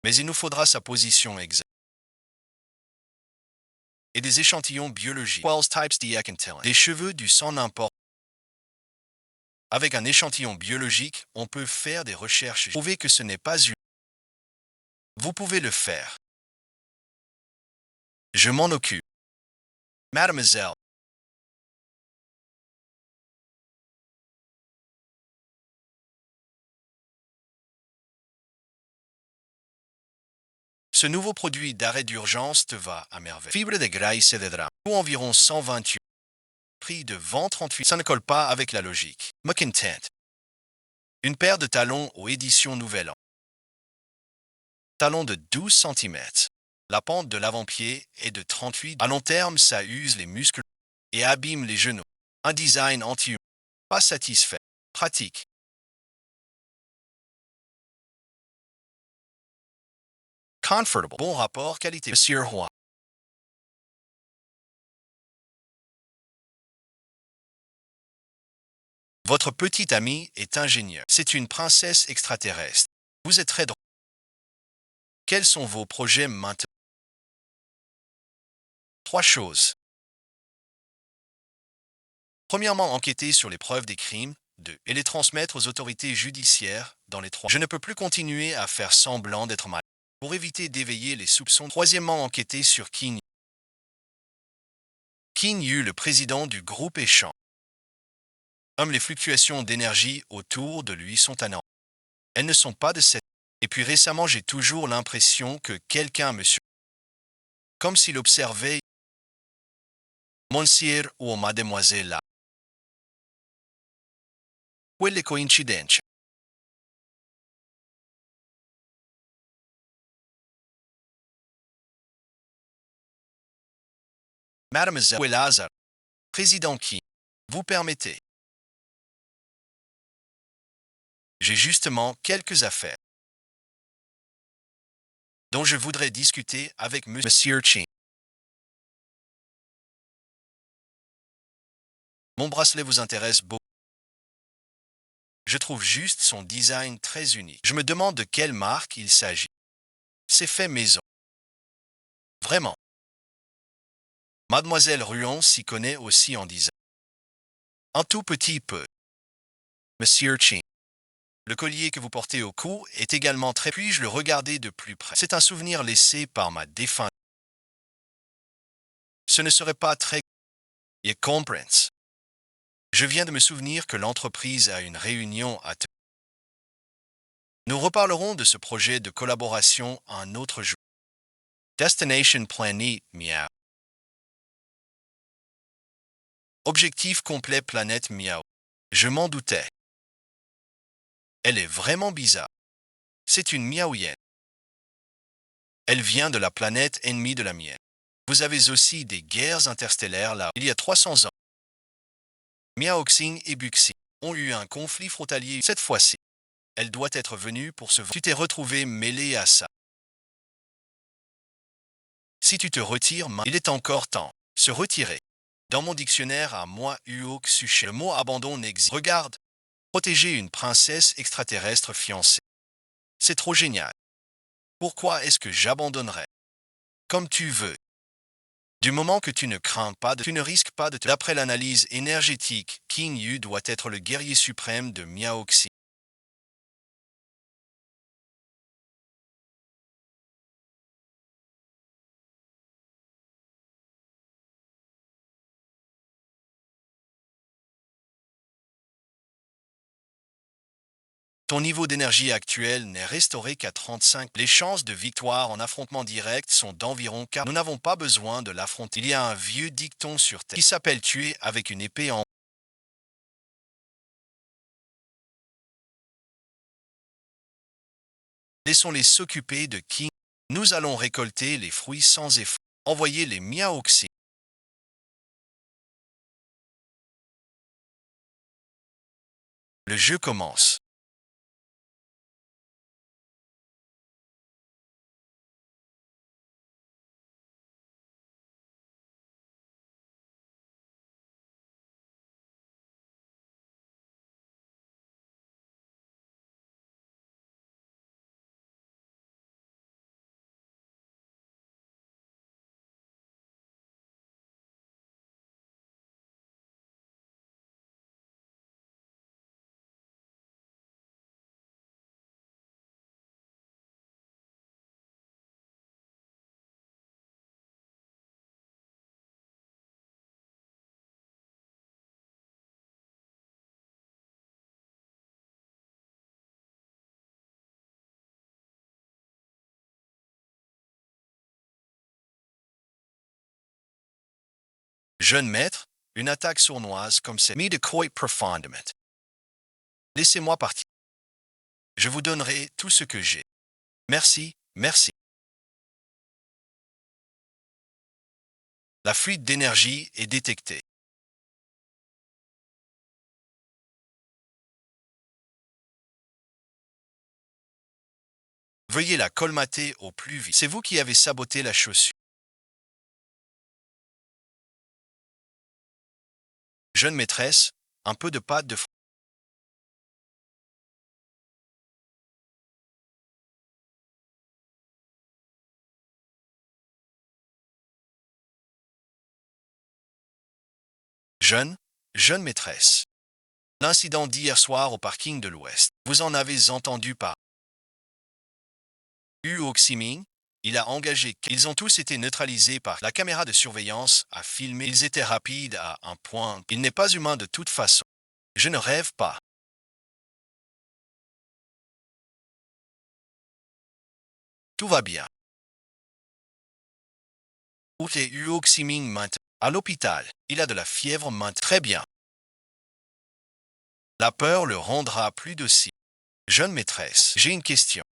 Mais il nous faudra sa position exacte. Et des échantillons biologiques. 12 types d'Iacantilin. Des cheveux du sang n'importe. Avec un échantillon biologique, on peut faire des recherches. Prouver que ce n'est pas une. Vous pouvez le faire. Je m'en occupe. Mademoiselle. Ce nouveau produit d'arrêt d'urgence te va à merveille. Fibre de graisse et de drap. Ou environ 128. Prix de vente 38. Ça ne colle pas avec la logique. McIntent. Une paire de talons aux éditions Nouvel An. Talons de 12 cm. La pente de l'avant-pied est de 38. À long terme, ça use les muscles et abîme les genoux. Un design anti-humain. Pas satisfait. Pratique. Comfortable. Bon rapport qualité. Monsieur Roy. Votre petite amie est ingénieure. C'est une princesse extraterrestre. Vous êtes très drôle. Quels sont vos projets maintenant? 3 choses. Premièrement, enquêter sur les preuves des crimes. 2. Et les transmettre aux autorités judiciaires dans les 3. Je ne peux plus continuer à faire semblant d'être malade. Pour éviter d'éveiller les soupçons. Troisièmement, enquêter sur Qin Yu, le président du groupe Échange. Les fluctuations d'énergie autour de lui sont anormales. Elles ne sont pas de cette... Et puis récemment, j'ai toujours l'impression que quelqu'un me suit. Comme s'il observait Monsieur ou mademoiselle là. Quelle coïncidence. Mademoiselle Lazare, président qui, vous permettez. J'ai justement quelques affaires dont je voudrais discuter avec Monsieur Chin. Mon bracelet vous intéresse beaucoup. Je trouve juste son design très unique. Je me demande de quelle marque il s'agit. C'est fait maison. Vraiment. Mademoiselle Ruon s'y connaît aussi en design. Un tout petit peu. Monsieur Chin. Le collier que vous portez au cou est également très... Puis-je le regarder de plus près? C'est un souvenir laissé par ma défunte. Ce ne serait pas très... Et comprends. Je viens de me souvenir que l'entreprise a une réunion à... Nous reparlerons de ce projet de collaboration un autre jour. Destination Planet Miao. Objectif complet Planète Miao. Je m'en doutais. Elle est vraiment bizarre. C'est une miaouienne. Elle vient de la planète ennemie de la mienne. Vous avez aussi des guerres interstellaires là. Il y a 300 ans, Miaoxing et Buxing ont eu un conflit frontalier. Cette fois-ci, elle doit être venue pour se... Tu t'es retrouvé mêlé à ça. Si tu te retires, il est encore temps. Se retirer. Dans mon dictionnaire à moi, Uok Suché, le mot abandon n'existe. Regarde, protéger une princesse extraterrestre fiancée. C'est trop génial. Pourquoi est-ce que j'abandonnerais? Comme tu veux. Du moment que tu ne crains pas, tu ne risques pas de te... D'après l'analyse énergétique, King Yu doit être le guerrier suprême de Miaoxing. Ton niveau d'énergie actuel n'est restauré qu'à 35. Les chances de victoire en affrontement direct sont d'environ 4. Nous n'avons pas besoin de l'affronter. Il y a un vieux dicton sur Terre qui s'appelle tuer avec une épée en... Laissons-les s'occuper de King. Nous allons récolter les fruits sans effort. Envoyer les Miaoxing. Le jeu commence. Jeune maître, une attaque sournoise comme c'est mis de Coit Profondement. Laissez-moi partir. Je vous donnerai tout ce que j'ai. Merci, merci. La fuite d'énergie est détectée. Veuillez la colmater au plus vite. C'est vous qui avez saboté la chaussure. Jeune maîtresse, un peu de pâte de fromage. Jeune maîtresse. L'incident d'hier soir au parking de l'Ouest. Vous en avez entendu parler. Huo Ximing, il a engagé. Ils ont tous été neutralisés par la caméra de surveillance à filmer. Ils étaient rapides à un point. Il n'est pas humain de toute façon. Je ne rêve pas. Tout va bien. Où est Huo Ximing maintenant? À l'hôpital. Il a de la fièvre maintenant. Très bien. La peur le rendra plus docile. Jeune maîtresse, j'ai une question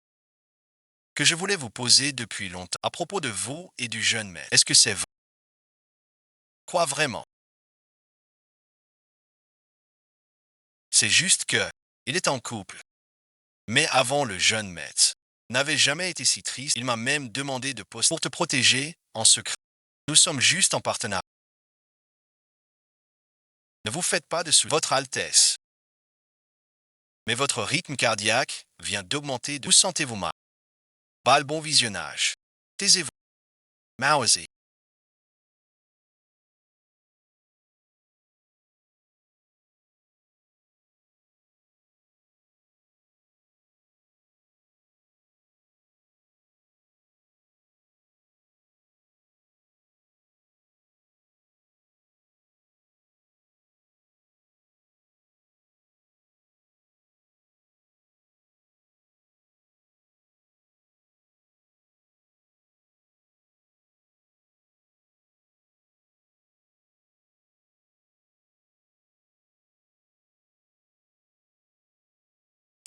que je voulais vous poser depuis longtemps à propos de vous et du jeune maître. Est-ce que c'est vrai? Quoi vraiment? C'est juste que il est en couple. Mais avant le jeune maître n'avait jamais été si triste. Il m'a même demandé de poster pour te protéger en secret. Nous sommes juste en partenariat. Ne vous faites pas de sous. Votre Altesse. Mais votre rythme cardiaque vient d'augmenter de... Vous sentez-vous mal? Bas le bon visionnage. Taisez-vous. Mausez.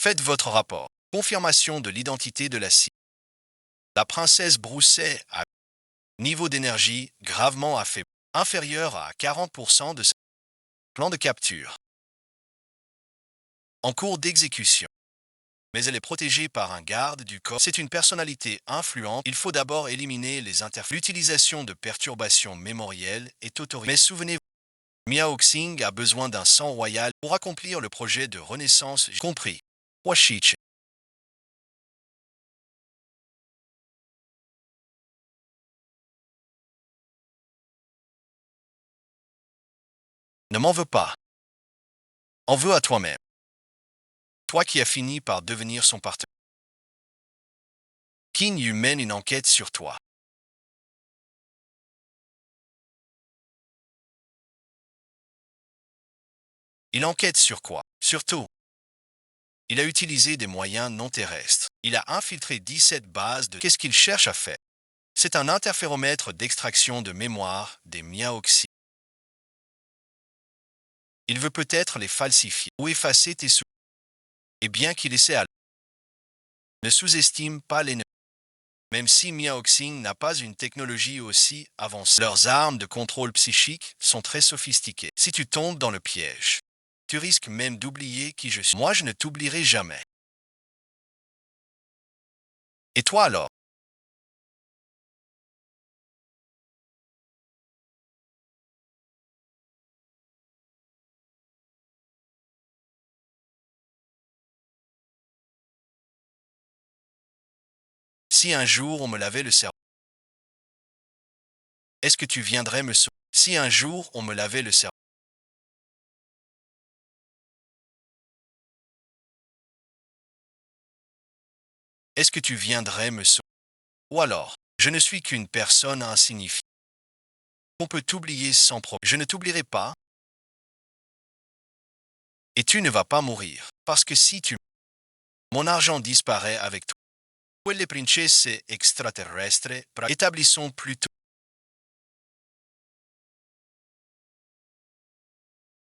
Faites votre rapport. Confirmation de l'identité de la cible. La princesse Brousset a niveau d'énergie gravement affaibli, inférieur à 40% de son plan de capture. En cours d'exécution. Mais elle est protégée par un garde du corps. C'est une personnalité influente. Il faut d'abord éliminer les interférences. L'utilisation de perturbations mémorielles est autorisée. Mais souvenez-vous, Miao Xing a besoin d'un sang royal pour accomplir le projet de renaissance compris. Washiche. Ne m'en veux pas. En veux à toi-même. Toi qui as fini par devenir son partenaire. Qin Yu mène une enquête sur toi. Il enquête sur quoi? Surtout, il a utilisé des moyens non terrestres. Il a infiltré 17 bases de... Qu'est-ce qu'il cherche à faire? C'est un interféromètre d'extraction de mémoire des Miaoxi. Il veut peut-être les falsifier ou effacer tes souvenirs. Et bien qu'il essaie à... Ne sous-estime pas l'ennemi. Même si Miaoxing n'a pas une technologie aussi avancée, leurs armes de contrôle psychique sont très sophistiquées. Si tu tombes dans le piège, tu risques même d'oublier qui je suis. Moi, je ne t'oublierai jamais. Et toi alors? Si un jour on me lavait le cerveau, est-ce que tu viendrais me sauver? Si un jour on me lavait le cerveau, est-ce que tu viendrais me sauver? Ou alors, je ne suis qu'une personne insignifiante. On peut t'oublier sans problème. Je ne t'oublierai pas et tu ne vas pas mourir. Parce que si tu... Mon argent disparaît avec toi. Quelle princesse extraterrestre, établissons plutôt.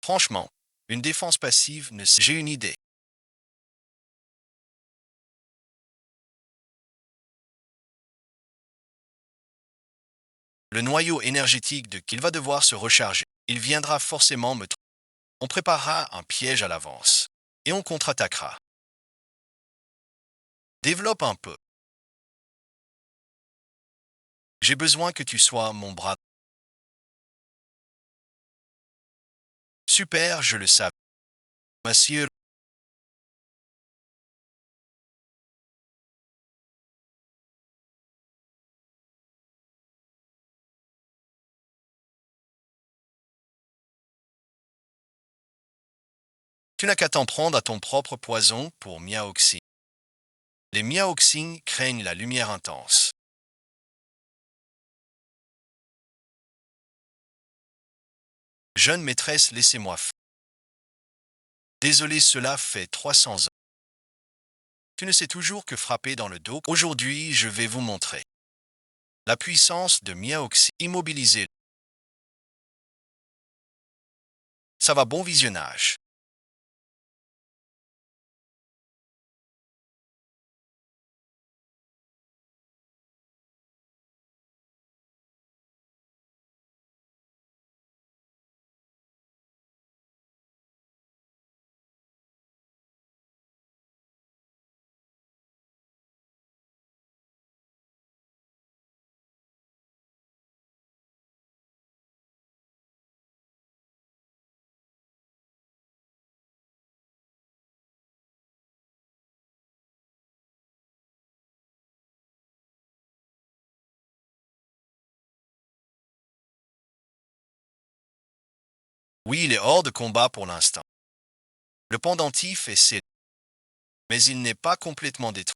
Franchement, une défense passive ne... J'ai une idée. Le noyau énergétique de qu'il va devoir se recharger. Il viendra forcément me... On préparera un piège à l'avance. Et on contre-attaquera. Développe un peu. J'ai besoin que tu sois mon bras. Super, je le savais. Monsieur, tu n'as qu'à t'en prendre à ton propre poison pour Miaoxing. Les Miaoxing craignent la lumière intense. Jeune maîtresse, laissez-moi faire. Désolé, cela fait 300 ans. Tu ne sais toujours que frapper dans le dos. Aujourd'hui, je vais vous montrer. La puissance de Miaoxing. Immobilisé. Ça va, bon visionnage. Oui, il est hors de combat pour l'instant. Le pendentif est scellé, mais il n'est pas complètement détruit.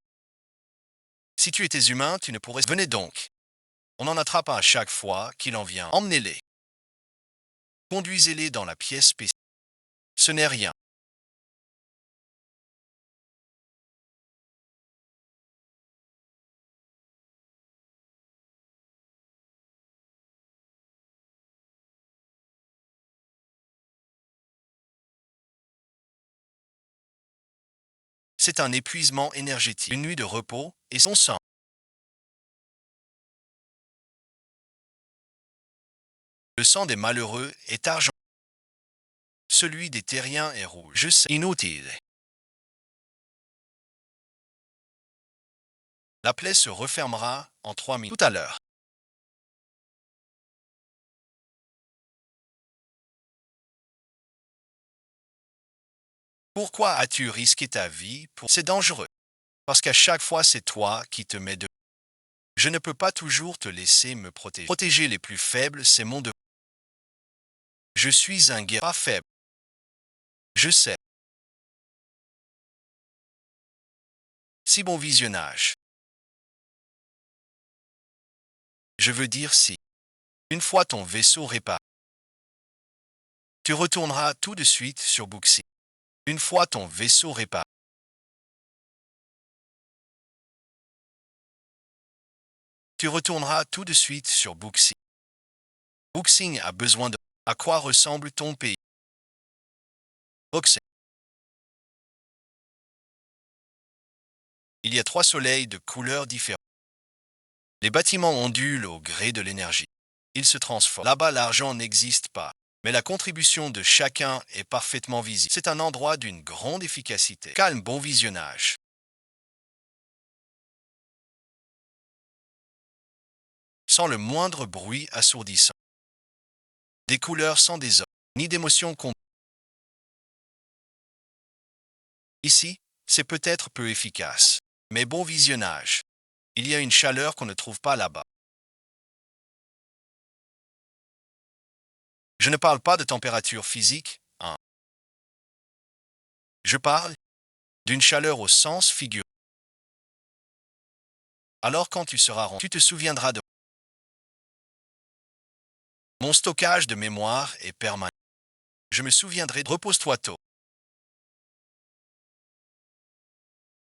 Si tu étais humain, tu ne pourrais... Venez donc. On en attrape un à chaque fois qu'il en vient. Emmenez-les. Conduisez-les dans la pièce spéciale. Ce n'est rien. C'est un épuisement énergétique. Une nuit de repos et son sang. Le sang des malheureux est argent. Celui des terriens est rouge. Je sais. Inutile. La plaie se refermera en 3 minutes. Tout à l'heure. Pourquoi as-tu risqué ta vie pour... C'est dangereux. Parce qu'à chaque fois, c'est toi qui te mets de... Je ne peux pas toujours te laisser me protéger. Protéger les plus faibles, c'est mon devoir. Je suis un guerrier pas faible. Je sais. Si bon visionnage. Je veux dire si. Une fois ton vaisseau réparé, tu retourneras tout de suite sur Booksy. Une fois ton vaisseau réparé, tu retourneras tout de suite sur Booksy. Booksing a besoin de... À quoi ressemble ton pays? Boxing. Il y a 3 soleils de couleurs différentes. Les bâtiments ondulent au gré de l'énergie. Ils se transforment. Là-bas, l'argent n'existe pas. Mais la contribution de chacun est parfaitement visible. C'est un endroit d'une grande efficacité. Calme, bon visionnage. Sans le moindre bruit assourdissant. Des couleurs sans désordre, ni d'émotions qu'on... Ici, c'est peut-être peu efficace. Mais bon visionnage. Il y a une chaleur qu'on ne trouve pas là-bas. Je ne parle pas de température physique, hein. Je parle d'une chaleur au sens figuré. Alors quand tu seras rond, tu te souviendras de... Mon stockage de mémoire est permanent. Je me souviendrai de... Repose-toi tôt.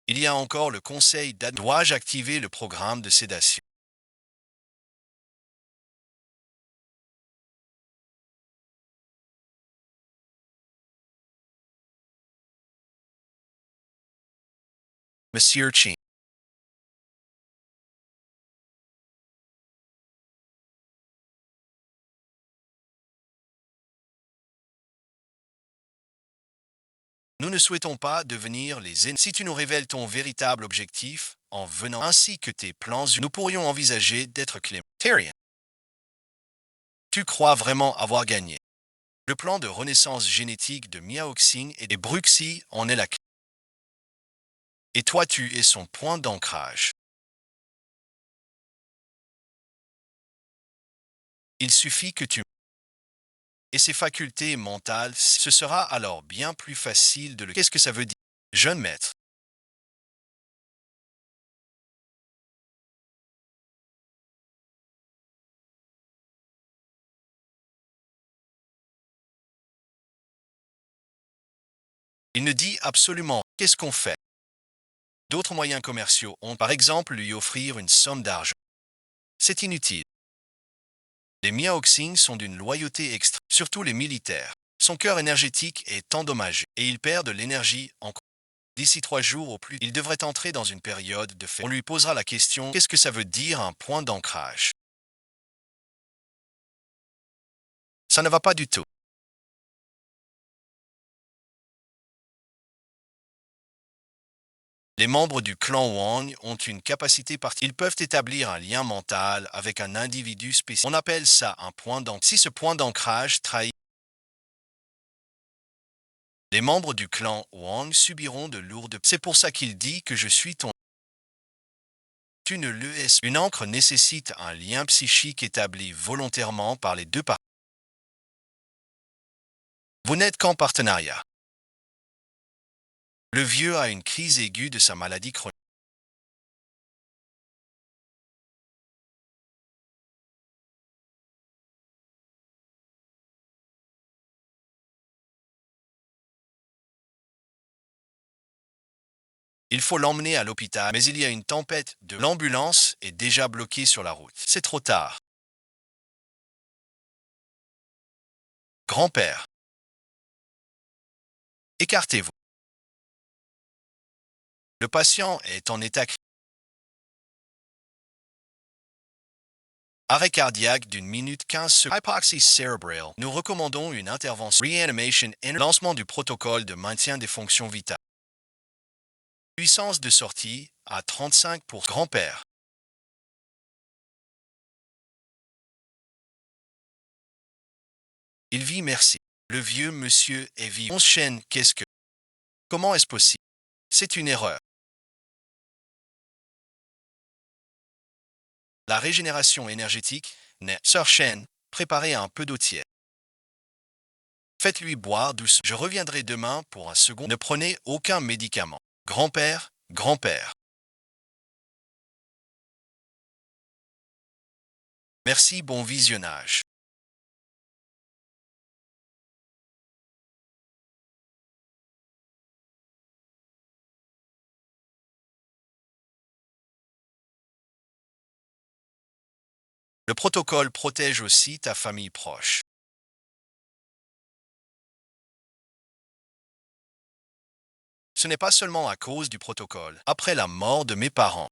Il y a encore le conseil d'ad... Dois-je activer le programme de sédation? Monsieur Chin. Nous ne souhaitons pas devenir les ennemis. Si tu nous révèles ton véritable objectif, en venant ainsi que tes plans, nous pourrions envisager d'être clément. Terrien, tu crois vraiment avoir gagné? Le plan de renaissance génétique de Miaoxing et des Bruxy en est la clé. Et toi, tu es son point d'ancrage. Il suffit que tu... Et ses facultés mentales, ce sera alors bien plus facile de le... Qu'est-ce que ça veut dire? Jeune maître, il ne dit absolument qu'est-ce qu'on fait. D'autres moyens commerciaux ont par exemple lui offrir une somme d'argent. C'est inutile. Les Miaoxing sont d'une loyauté extrême, surtout les militaires. Son cœur énergétique est endommagé et il perd de l'énergie en... D'ici 3 jours au plus, il devrait entrer dans une période de fait. On lui posera la question, qu'est-ce que ça veut dire un point d'ancrage? Ça ne va pas du tout. Les membres du clan Wang ont une capacité particulière. Ils peuvent établir un lien mental avec un individu spécifique. On appelle ça un point d'ancrage. Si ce point d'ancrage trahit, les membres du clan Wang subiront de lourdes... C'est pour ça qu'il dit que je suis ton... Tu ne le es. Une encre nécessite un lien psychique établi volontairement par les deux parties. Vous n'êtes qu'en partenariat. Le vieux a une crise aiguë de sa maladie chronique. Il faut l'emmener à l'hôpital, mais il y a une tempête de l'ambulance est déjà bloquée sur la route. C'est trop tard. Grand-père, écartez-vous. Le patient est en état critique. Arrêt cardiaque d'une minute 15 secondes. Hypoxie cérébrale. Nous recommandons une intervention. Reanimation et lancement du protocole de maintien des fonctions vitales. Puissance de sortie à 35 pour grand-père. Il vit, merci. Le vieux monsieur est vivant. 11 chaînes, qu'est-ce que? Comment est-ce possible? C'est une erreur. La régénération énergétique n'est. Sœur Chen, préparez un peu d'eau tiède. Faites-lui boire doucement. Je reviendrai demain pour un second. Ne prenez aucun médicament. Grand-père, grand-père. Merci, bon visionnage. Le protocole protège aussi ta famille proche. Ce n'est pas seulement à cause du protocole. Après la mort de mes parents,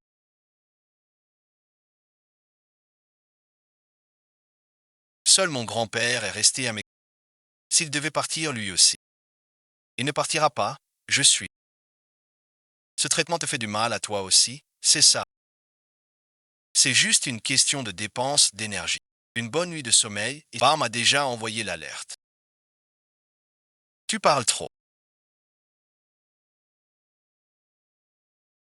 seul mon grand-père est resté à mes. S'il devait partir lui aussi. Il ne partira pas, je suis. Ce traitement te fait du mal à toi aussi, c'est ça. C'est juste une question de dépense d'énergie. Une bonne nuit de sommeil et Bar m'a déjà envoyé l'alerte. Tu parles trop.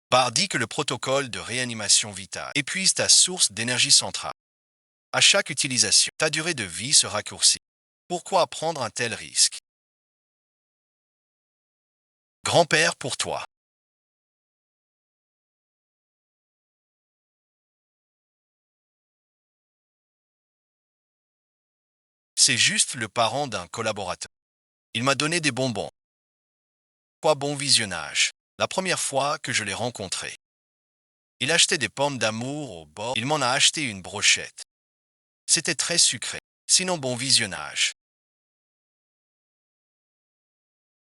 Bar dit que le protocole de réanimation vitale épuise ta source d'énergie centrale. À chaque utilisation, ta durée de vie se raccourcit. Pourquoi prendre un tel risque? Grand-père pour toi. C'est juste le parent d'un collaborateur. Il m'a donné des bonbons. Quoi bon visionnage. La première fois que je l'ai rencontré. Il achetait des pommes d'amour au bord. Il m'en a acheté une brochette. C'était très sucré. Sinon bon visionnage.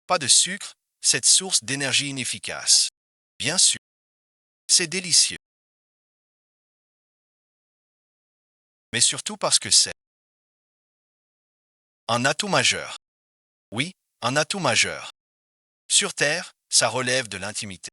Pas de sucre, cette source d'énergie inefficace. Bien sûr. C'est délicieux. Mais surtout parce que c'est un atout majeur. Oui, un atout majeur. Sur Terre, ça relève de l'intimité.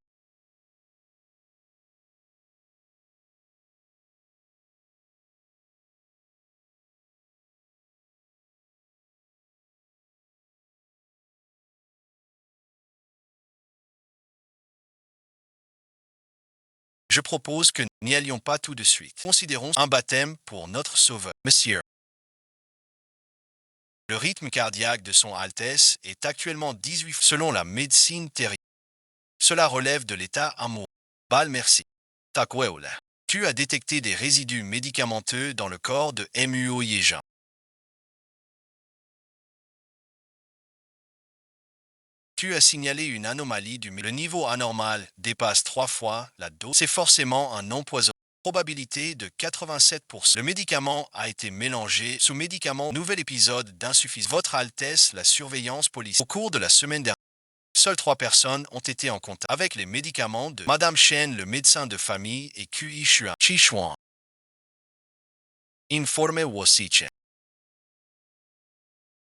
Je propose que n'y allions pas tout de suite. Considérons un baptême pour notre sauveur. Monsieur, le rythme cardiaque de son Altesse est actuellement 18 selon la médecine terrienne. Cela relève de l'état amoureux. Bal merci. Takwewla. Tu as détecté des résidus médicamenteux dans le corps de MUO Yeja. Tu as signalé une anomalie le niveau anormal dépasse 3 fois la dose. C'est forcément un empoisonnement. Probabilité de 87%. Le médicament a été mélangé sous médicament. Nouvel épisode d'insuffisance. Votre Altesse, la surveillance policière. Au cours de la semaine dernière, seules 3 personnes ont été en contact avec les médicaments de Madame Chen, le médecin de famille, et Qi Xuan. Chi Xuan. Informe Wosichen.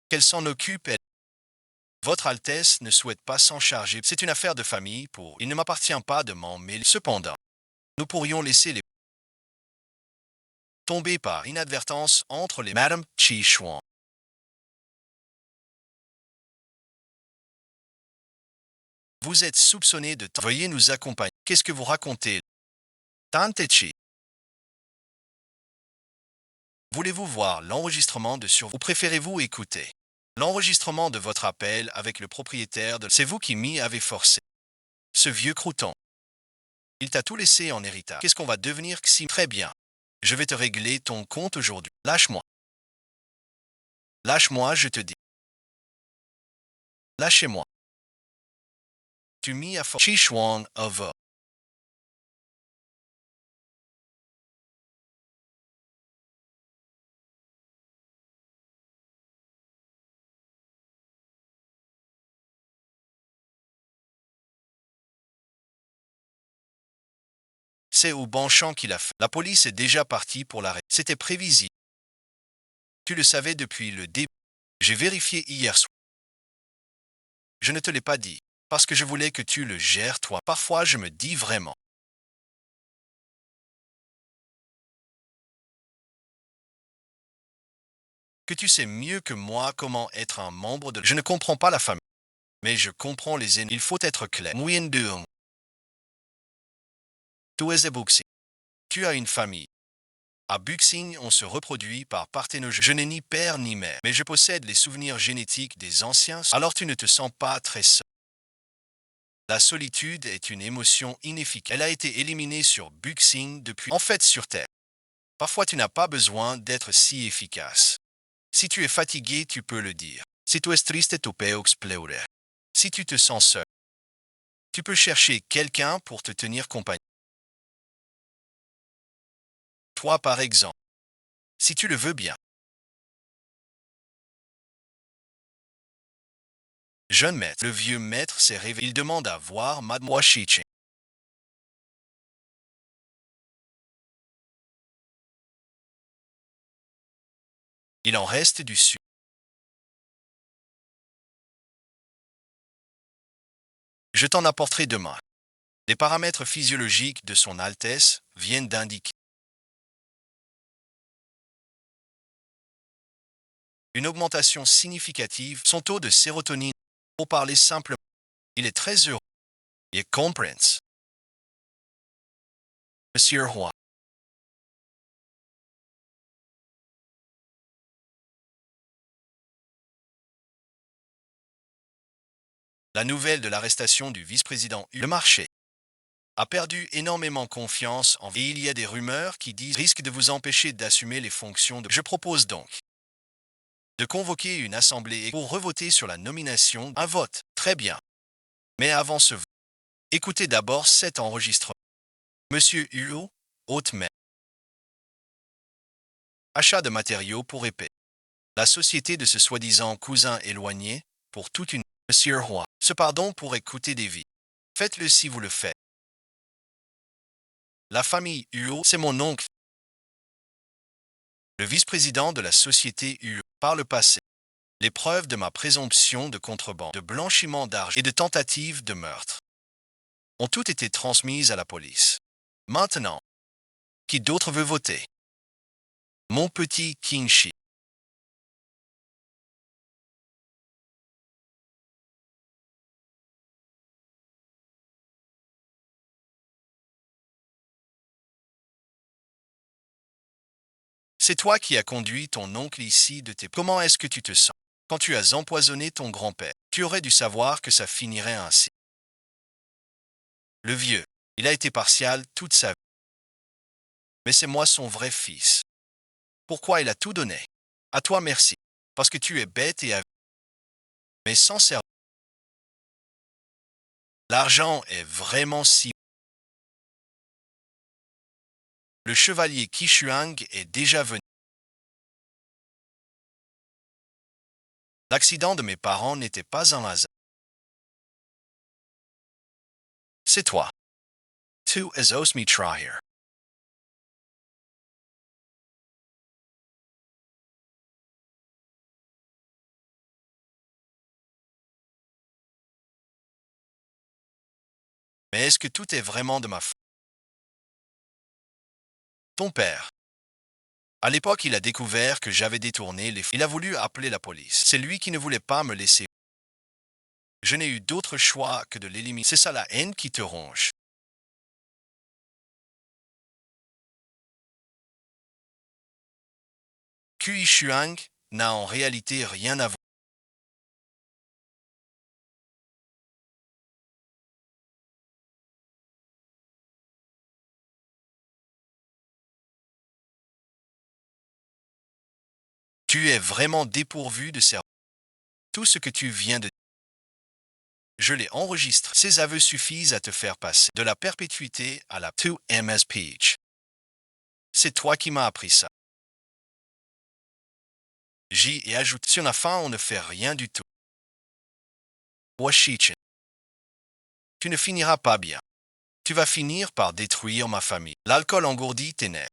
Qu'elle s'en occupe, elle. Votre Altesse ne souhaite pas s'en charger. C'est une affaire de famille pour. Il ne m'appartient pas de m'en mêler. Cependant, nous pourrions laisser les tomber par inadvertance entre les Madame Chi Xuan. Vous êtes soupçonné de. Veuillez nous accompagner. Qu'est-ce que vous racontez? Tante Chi. Voulez-vous voir l'enregistrement de sur. Ou préférez-vous écouter? L'enregistrement de votre appel avec le propriétaire de... C'est vous qui m'y avez forcé. Ce vieux crouton. Il t'a tout laissé en héritage. Qu'est-ce qu'on va devenir si... Très bien. Je vais te régler ton compte aujourd'hui. Lâche-moi. Lâche-moi, je te dis. Lâchez-moi. Tu m'y as forcé. Chichuan Avo. C'est au bon champ qu'il a fait. La police est déjà partie pour l'arrêt. C'était prévisible. Tu le savais depuis le début. J'ai vérifié hier soir. Je ne te l'ai pas dit, parce que je voulais que tu le gères toi. Parfois, je me dis vraiment que tu sais mieux que moi comment être un membre de... Je ne comprends pas la famille, mais je comprends les ennemis. Il faut être clair. Mouyendeung, tu es Buxing. Tu as une famille. À Buxing, on se reproduit par parténogie. Je n'ai ni père ni mère, mais je possède les souvenirs génétiques des anciens, alors tu ne te sens pas très seul. La solitude est une émotion inefficace. Elle a été éliminée sur Buxing depuis... En fait, sur Terre. Parfois, tu n'as pas besoin d'être si efficace. Si tu es fatigué, tu peux le dire. Si tu es triste, tu peux pleurer. Si tu te sens seul, tu peux chercher quelqu'un pour te tenir compagnie. Toi, par exemple, si tu le veux bien. Jeune maître, le vieux maître s'est réveillé. Il demande à voir Mademoiselle Chiching. Il en reste du sucre. Je t'en apporterai demain. Les paramètres physiologiques de son Altesse viennent d'indiquer une augmentation significative. Son taux de sérotonine, pour parler simplement, il est très heureux. Il comprend. Monsieur Roy. La nouvelle de l'arrestation du vice-président Le Marché a perdu énormément confiance en... Et il y a des rumeurs qui disent risque de vous empêcher d'assumer les fonctions de... Je propose donc de convoquer une assemblée pour revoter sur la nomination. Un vote, très bien. Mais avant ce vote, écoutez d'abord cet enregistrement. Monsieur Hulot, haute mer. Achat de matériaux pour épée. La société de ce soi-disant cousin éloigné pour toute une... Monsieur Roy. Ce pardon pour écouter des vies. Faites-le si vous le faites. La famille Hulot, c'est mon oncle, le vice-président de la société Hulot. Par le passé, les preuves de ma présomption de contrebande, de blanchiment d'argent et de tentative de meurtre ont toutes été transmises à la police. Maintenant, qui d'autre veut voter? Mon petit Kingshi. C'est toi qui as conduit ton oncle ici de tes... Comment est-ce que tu te sens quand tu as empoisonné ton grand-père? Tu aurais dû savoir que ça finirait ainsi. Le vieux, il a été partial toute sa vie. Mais c'est moi son vrai fils. Pourquoi il a tout donné? À toi merci. Parce que tu es bête et avide. Mais sans cerveau. L'argent est vraiment si... Le chevalier Kishuang est déjà venu. L'accident de mes parents n'était pas un hasard. C'est toi. Tu es osmi trahir. Mais est-ce que tout est vraiment de ma faute? Ton père. À l'époque, il a découvert que j'avais détourné les... Il a voulu appeler la police. C'est lui qui ne voulait pas me laisser. Je n'ai eu d'autre choix que de l'éliminer. C'est ça la haine qui te ronge. Kui Shuang n'a en réalité rien à voir. Tu es vraiment dépourvu de cerveau. Tout ce que tu viens de dire, je l'ai enregistré. Ces aveux suffisent à te faire passer de la perpétuité à la 2MS Peach. C'est toi qui m'as appris ça. J'y ai ajouté. Si on a faim, on ne fait rien du tout. Washichin. Tu ne finiras pas bien. Tu vas finir par détruire ma famille. L'alcool engourdit tes nerfs.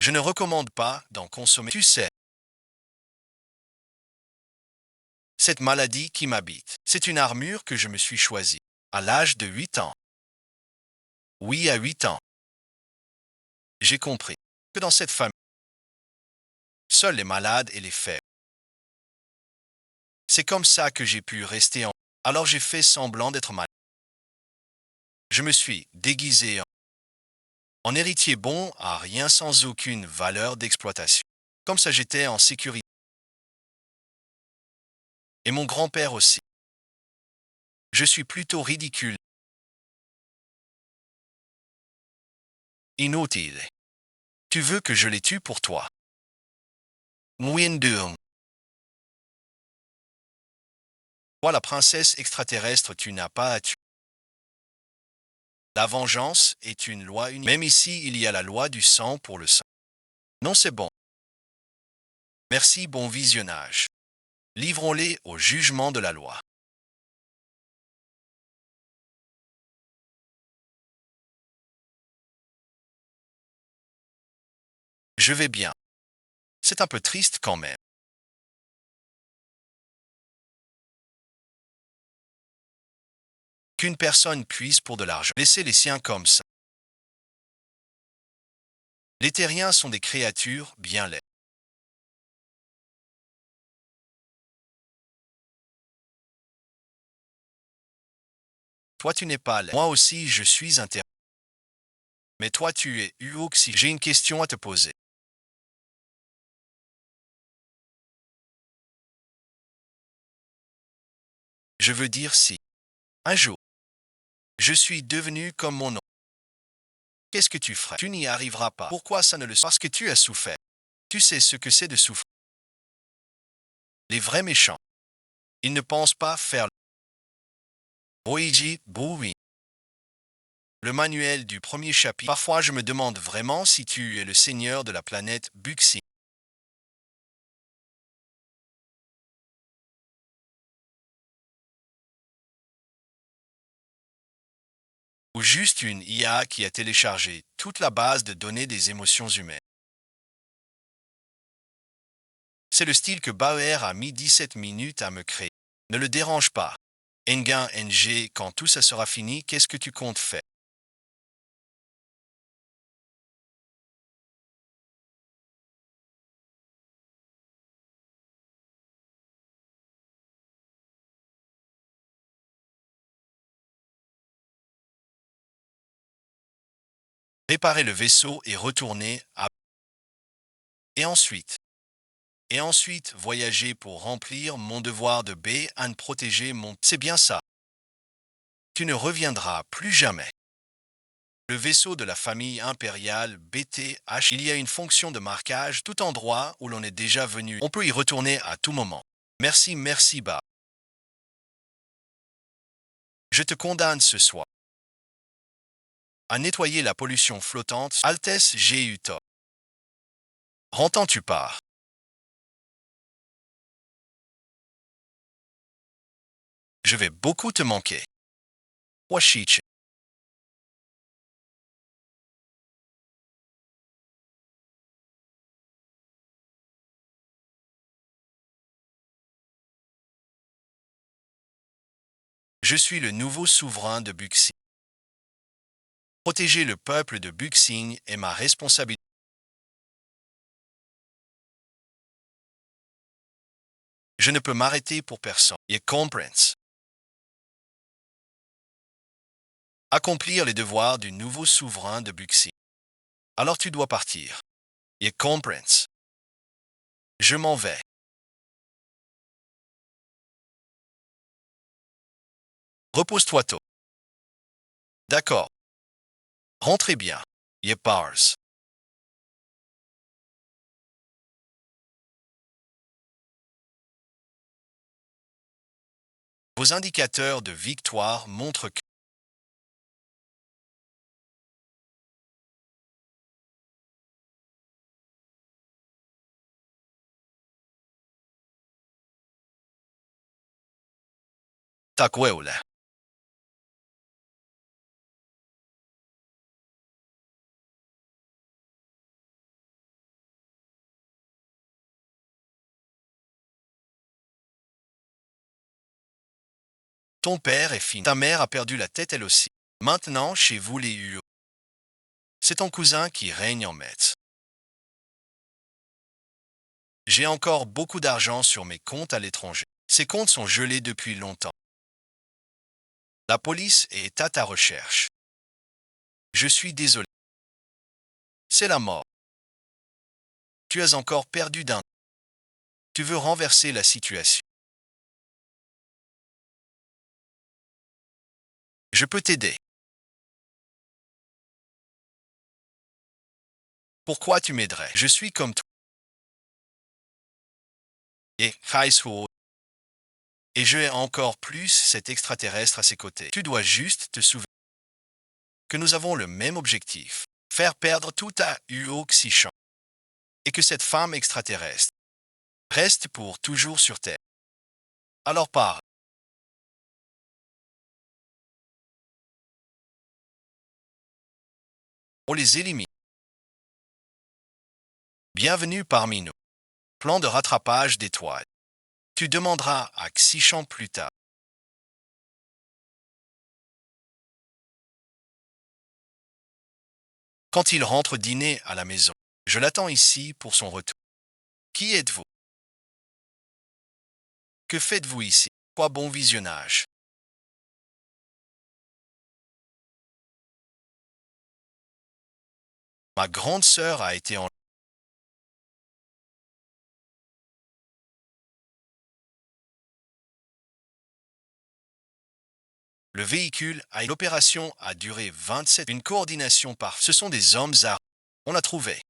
Je ne recommande pas d'en consommer. Tu sais, cette maladie qui m'habite, c'est une armure que je me suis choisie à l'âge de 8 ans. Oui, à 8 ans. J'ai compris que dans cette famille, seuls les malades et les faibles. C'est comme ça que j'ai pu rester en... Alors j'ai fait semblant d'être malade. Je me suis déguisé en héritier bon à rien sans aucune valeur d'exploitation. Comme ça j'étais en sécurité. Et mon grand-père aussi. Je suis plutôt ridicule. Inutile. Tu veux que je les tue pour toi. Mwindum. Toi la princesse extraterrestre, tu n'as pas à tuer. La vengeance est une loi unique. Même ici, il y a la loi du sang pour le sang. Non, c'est bon. Merci, bon visionnage. Livrons-les au jugement de la loi. Je vais bien. C'est un peu triste quand même. Qu'une personne puisse pour de l'argent laisser les siens comme ça. Les terriens sont des créatures bien laides. Toi, tu n'es pas laid. Moi aussi, je suis un terrien. Mais toi, tu es Uoxy. J'ai une question à te poser. Je veux dire si, un jour, je suis devenu comme mon nom. Qu'est-ce que tu ferais? Tu n'y arriveras pas. Pourquoi ça ne le... Parce que tu as souffert. Tu sais ce que c'est de souffrir. Les vrais méchants, ils ne pensent pas faire Boiji Boui. Le manuel du premier chapitre. Parfois, je me demande vraiment si tu es le seigneur de la planète Buxi. Ou juste une IA qui a téléchargé toute la base de données des émotions humaines. C'est le style que Bauer a mis 17 minutes à me créer. Ne le dérange pas. Engain NG, quand tout ça sera fini, qu'est-ce que tu comptes faire? Réparer le vaisseau et retourner à... Et ensuite, voyager pour remplir mon devoir de B, à protéger mon... C'est bien ça. Tu ne reviendras plus jamais. Le vaisseau de la famille impériale BTH, il y a une fonction de marquage tout endroit où l'on est déjà venu. On peut y retourner à tout moment. Merci, merci, Bas. Je te condamne ce soir à nettoyer la pollution flottante. Altesse, j'ai eu tort. Rentant tu pars. Je vais beaucoup te manquer. Washiche. Je suis le nouveau souverain de Buxing. Protéger le peuple de Buxing est ma responsabilité. Je ne peux m'arrêter pour personne. Et comprends. accomplir les devoirs du nouveau souverain de Buxi. Alors tu dois partir. Je comprends. Je m'en vais. Repose-toi tôt. D'accord. Rentrez bien. Je pars. Vos indicateurs de victoire montrent que Takwele. Ton père est fini. Ta mère a perdu la tête elle aussi. Maintenant, chez vous les Huo, c'est ton cousin qui règne en maître. J'ai encore beaucoup d'argent sur mes comptes à l'étranger. Ces comptes sont gelés depuis longtemps. La police est à ta recherche. Je suis désolé. C'est la mort. Tu as encore perdu d'un. Tu veux renverser la situation. Je peux t'aider. Pourquoi tu m'aiderais? Je suis comme toi. Et Kaisuo. Et je ai encore plus cet extraterrestre à ses côtés. Tu dois juste te souvenir que nous avons le même objectif. Faire perdre tout à Uo Xishan. Et que cette femme extraterrestre reste pour toujours sur Terre. Alors parle. On les élimine. Bienvenue parmi nous. Plan de rattrapage d'étoiles. Tu demanderas à Xishan plus tard. Quand il rentre dîner à la maison, je l'attends ici pour son retour. Qui êtes-vous? Que faites-vous ici? Quoi bon visionnage. Ma grande sœur a été en... Le véhicule a l'opération a duré 27. Une coordination par... Ce sont des hommes armés. On l'a trouvé.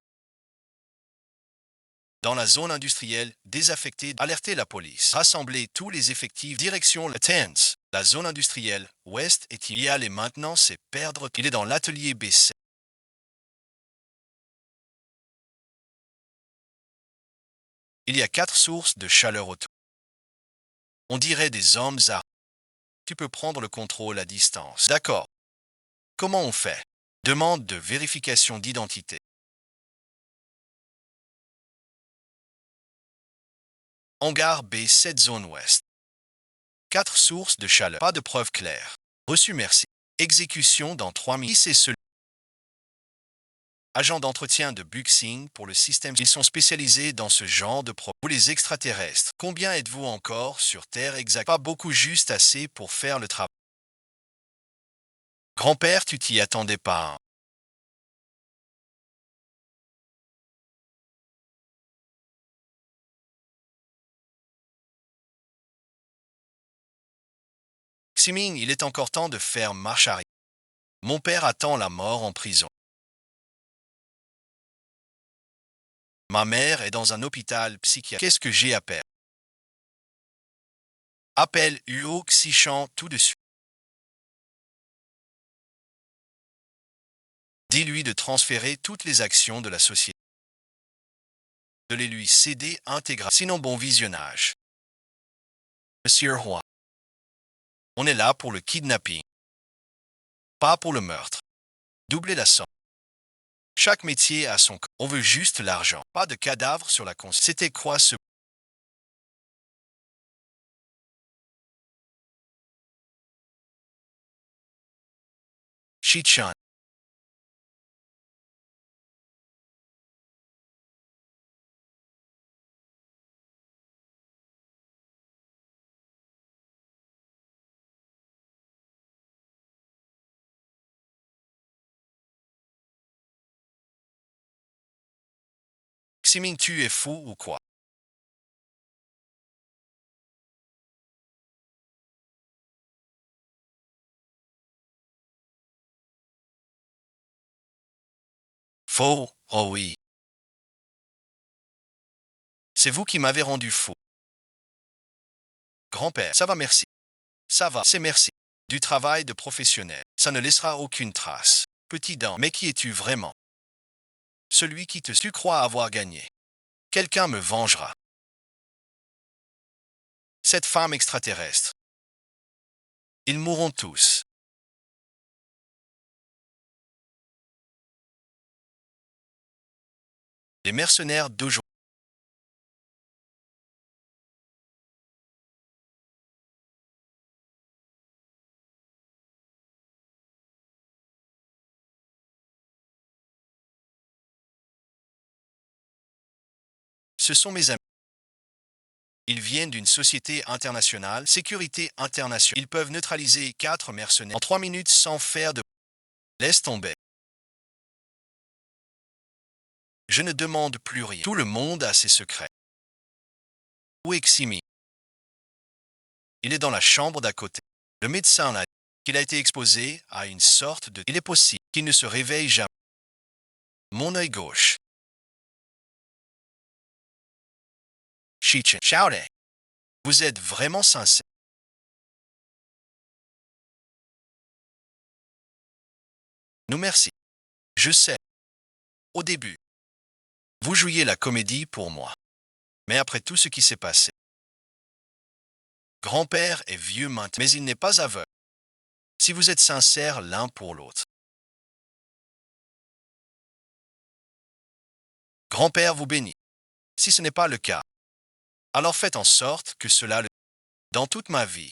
Dans la zone industrielle, désaffectée, alertez la police. Rassemblez tous les effectifs direction la Tense. La zone industrielle ouest est illégale et maintenant c'est perdre. Il est dans l'atelier B7. Il y a 4 sources de chaleur autour. On dirait des hommes armés. Tu peux prendre le contrôle à distance. D'accord. Comment on fait? Demande de vérification d'identité. Hangar B7 zone ouest. 4 sources de chaleur. Pas de preuves claires. Reçu merci. Exécution dans 3 minutes. C'est celui. Agent d'entretien de Buxing pour le système. Ils sont spécialisés dans ce genre de problèmes. Vous les extraterrestres. Combien êtes-vous encore sur Terre exact? Pas beaucoup, juste assez pour faire le travail. Grand-père, tu t'y attendais pas, hein? Ximing, il est encore temps de faire marche arrière. Mon père attend la mort en prison. Ma mère est dans un hôpital psychiatrique. Qu'est-ce que j'ai à perdre? Appelle Huo Xishan tout de suite. Dis-lui de transférer toutes les actions de la société. De les lui céder intégralement. Sinon bon visionnage. Monsieur Hua. On est là pour le kidnapping. Pas pour le meurtre. Doubler la somme. Chaque métier a son... On veut juste l'argent. Pas de cadavre sur la conscience. C'était quoi ce... Shichan. Siming, tu es fou ou quoi? Faux? Oh oui. C'est vous qui m'avez rendu fou. Grand-père, ça va, merci. Ça va, c'est merci. Du travail de professionnel. Ça ne laissera aucune trace. Petit dent, mais qui es-tu vraiment? Celui qui te tu crois avoir gagné. Quelqu'un me vengera. Cette femme extraterrestre. Ils mourront tous. Les mercenaires d'aujourd'hui. Ce sont mes amis. Ils viennent d'une société internationale, sécurité internationale. Ils peuvent neutraliser 4 mercenaires en 3 minutes sans faire de... Laisse tomber. Je ne demande plus rien. Tout le monde a ses secrets. Où est Ximi? Il est dans la chambre d'à côté. Le médecin a dit qu'il a été exposé à une sorte de... Il est possible qu'il ne se réveille jamais. Mon œil gauche. Chichen. Shoutez. Vous êtes vraiment sincère. Nous merci. Je sais. Au début, vous jouiez la comédie pour moi. Mais après tout ce qui s'est passé, grand-père est vieux maintenant, mais il n'est pas aveugle. Si vous êtes sincères l'un pour l'autre, grand-père vous bénit. Si ce n'est pas le cas, alors faites en sorte que cela le... Dans toute ma vie,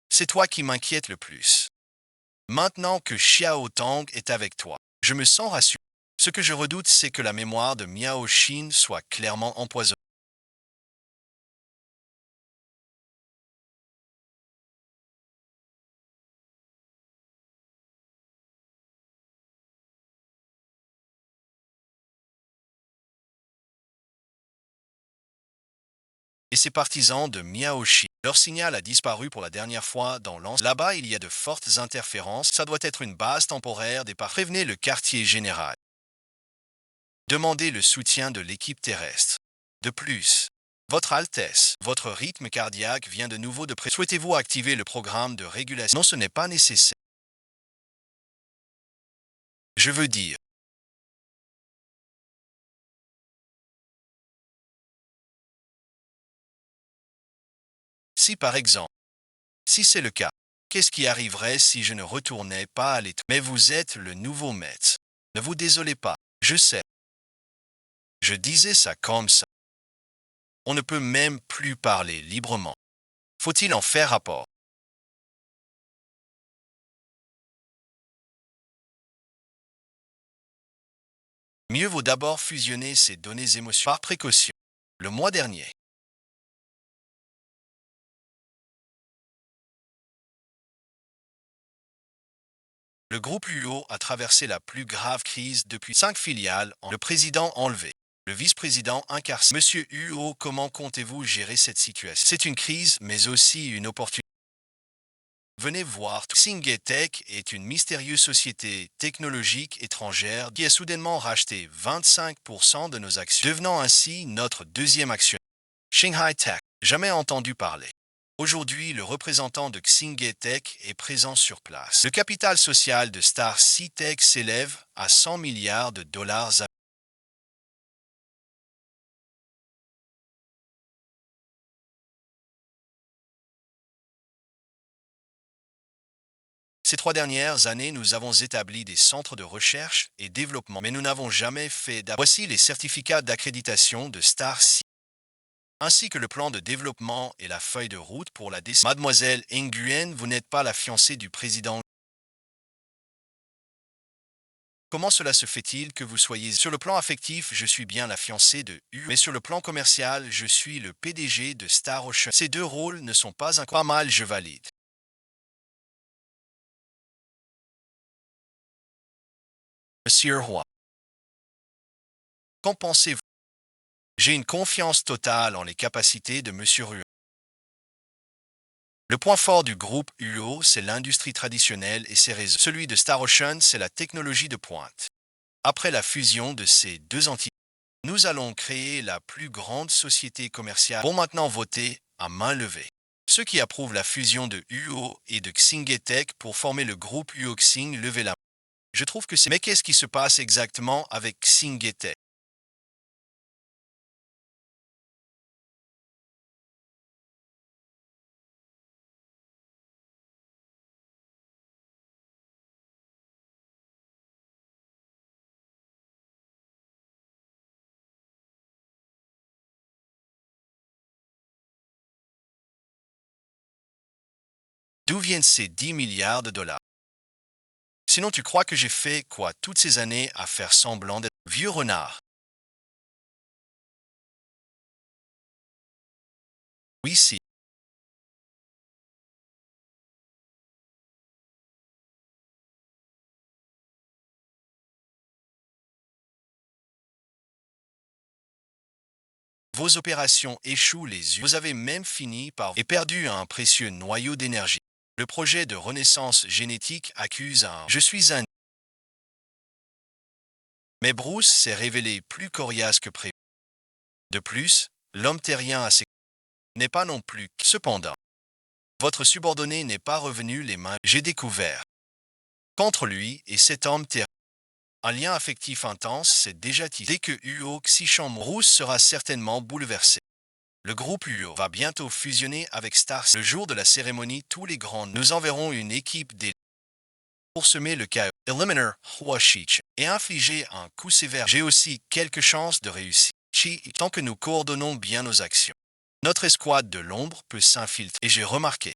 c'est toi qui m'inquiète le plus. Maintenant que Xiao Tang est avec toi, je me sens rassuré. Ce que je redoute, c'est que la mémoire de Miao Xin soit clairement empoisonnée. Et ses partisans de Miao Xin. Leur signal a disparu pour la dernière fois dans l'an. Là-bas, il y a de fortes interférences. Ça doit être une base temporaire des parts. Prévenez le quartier général. Demandez le soutien de l'équipe terrestre. De plus, Votre Altesse, votre rythme cardiaque vient de nouveau de près. Souhaitez-vous activer le programme de régulation? Non, ce n'est pas nécessaire. Je veux dire, si par exemple, si c'est le cas, qu'est-ce qui arriverait si je ne retournais pas à l'étoile? Mais vous êtes le nouveau maître. Ne vous désolez pas, je sais. Je disais ça comme ça. On ne peut même plus parler librement. Faut-il en faire rapport? Mieux vaut d'abord fusionner ces données émotionnelles par précaution. Le mois dernier, le groupe UO a traversé la plus grave crise depuis 5 filiales. Le président enlevé, le vice-président incarcéré. Monsieur UO, comment comptez-vous gérer cette situation? C'est une crise, mais aussi une opportunité. Venez voir. Tech est une mystérieuse société technologique étrangère qui a soudainement racheté 25% de nos actions, devenant ainsi notre deuxième actionnaire. Shanghai Tech, jamais entendu parler. Aujourd'hui, le représentant de Xingye Tech est présent sur place. Le capital social de Star Tech s'élève à 100 milliards de dollars. Ces 3 dernières années, nous avons établi des centres de recherche et développement, mais nous n'avons jamais fait d'appel. Voici les certificats d'accréditation de Star ainsi que le plan de développement et la feuille de route pour la décennie. Mademoiselle Nguyen, vous n'êtes pas la fiancée du président. Comment cela se fait-il que vous soyez... Sur le plan affectif, je suis bien la fiancée de U, mais sur le plan commercial, je suis le PDG de Star Ocean. Ces deux rôles ne sont pas un... Pas mal, je valide. Monsieur Roy. Qu'en pensez-vous? J'ai une confiance totale en les capacités de Monsieur Ruan. Le point fort du groupe UO, c'est l'industrie traditionnelle et ses réseaux. Celui de Star Ocean, c'est la technologie de pointe. Après la fusion de ces deux entités, nous allons créer la plus grande société commerciale. Vont maintenant voter à main levée. Ceux qui approuvent la fusion de UO et de Xingetech pour former le groupe UO Xing, levez la main. Je trouve que c'est... Mais qu'est-ce qui se passe exactement avec Xingetech? D'où viennent ces 10 milliards de dollars? Sinon, tu crois que j'ai fait quoi toutes ces années à faire semblant d'être vieux renard? Oui, si. Vos opérations échouent les yeux. Vous avez même fini par et perdu un précieux noyau d'énergie. Le projet de renaissance génétique accuse un je suis un. Mais Bruce s'est révélé plus coriace que prévu. De plus, l'homme terrien à ses n'est pas non plus. Cependant, votre subordonné n'est pas revenu les mains. J'ai découvert qu'entre lui et cet homme terrien, un lien affectif intense s'est déjà tissé. Dès que UO Xichan Bruce sera certainement bouleversé. Le groupe UO va bientôt fusionner avec Star. Le jour de la cérémonie, tous les grands, nous enverrons une équipe d'élite pour semer le chaos. Eliminer Huashich et infliger un coup sévère. J'ai aussi quelques chances de réussir. Tant que nous coordonnons bien nos actions. Notre escouade de l'ombre peut s'infiltrer. Et j'ai remarqué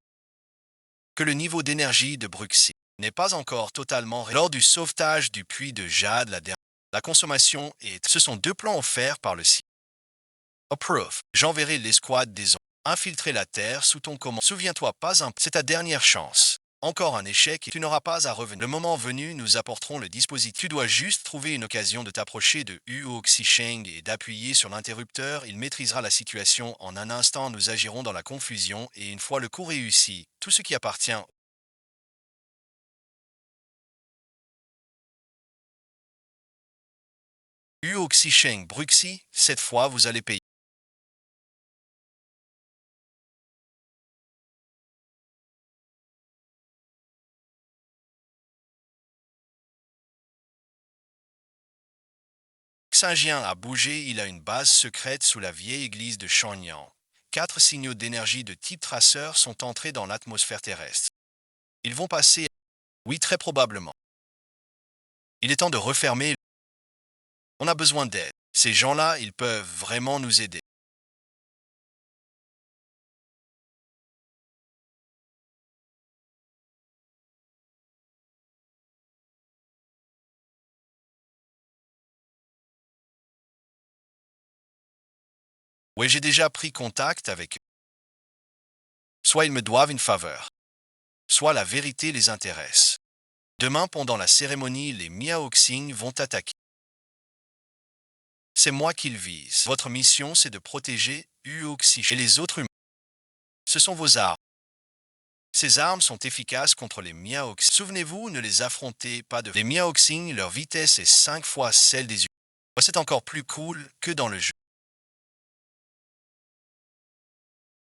que le niveau d'énergie de Bruxy n'est pas encore totalement lors du sauvetage du puits de Jade la dernière. La consommation est... Ce sont deux plans offerts par le site. Approve. J'enverrai l'escouade des ombres. Infiltrer la Terre sous ton commandement. Souviens-toi pas un... C'est ta dernière chance. Encore un échec et tu n'auras pas à revenir. Le moment venu, nous apporterons le dispositif. Tu dois juste trouver une occasion de t'approcher de Huo Xisheng et d'appuyer sur l'interrupteur. Il maîtrisera la situation. En un instant, nous agirons dans la confusion et une fois le coup réussi, tout ce qui appartient Huo Xisheng Bruxy, cette fois vous allez payer. Xingien a bougé, il a une base secrète sous la vieille église de Shanyang. 4 signaux d'énergie de type traceur sont entrés dans l'atmosphère terrestre. Ils vont passer... Oui, très probablement. Il est temps de refermer. On a besoin d'aide. Ces gens-là, ils peuvent vraiment nous aider. Oui, j'ai déjà pris contact avec eux. Soit ils me doivent une faveur, soit la vérité les intéresse. Demain, pendant la cérémonie, les Miaoxing vont attaquer. C'est moi qu'ils visent. Votre mission, c'est de protéger Uoxi et les autres humains. Ce sont vos armes. Ces armes sont efficaces contre les Miaoxing. Souvenez-vous, ne les affrontez pas de... Les Miaoxing, leur vitesse est 5 fois celle des humains. C'est encore plus cool que dans le jeu.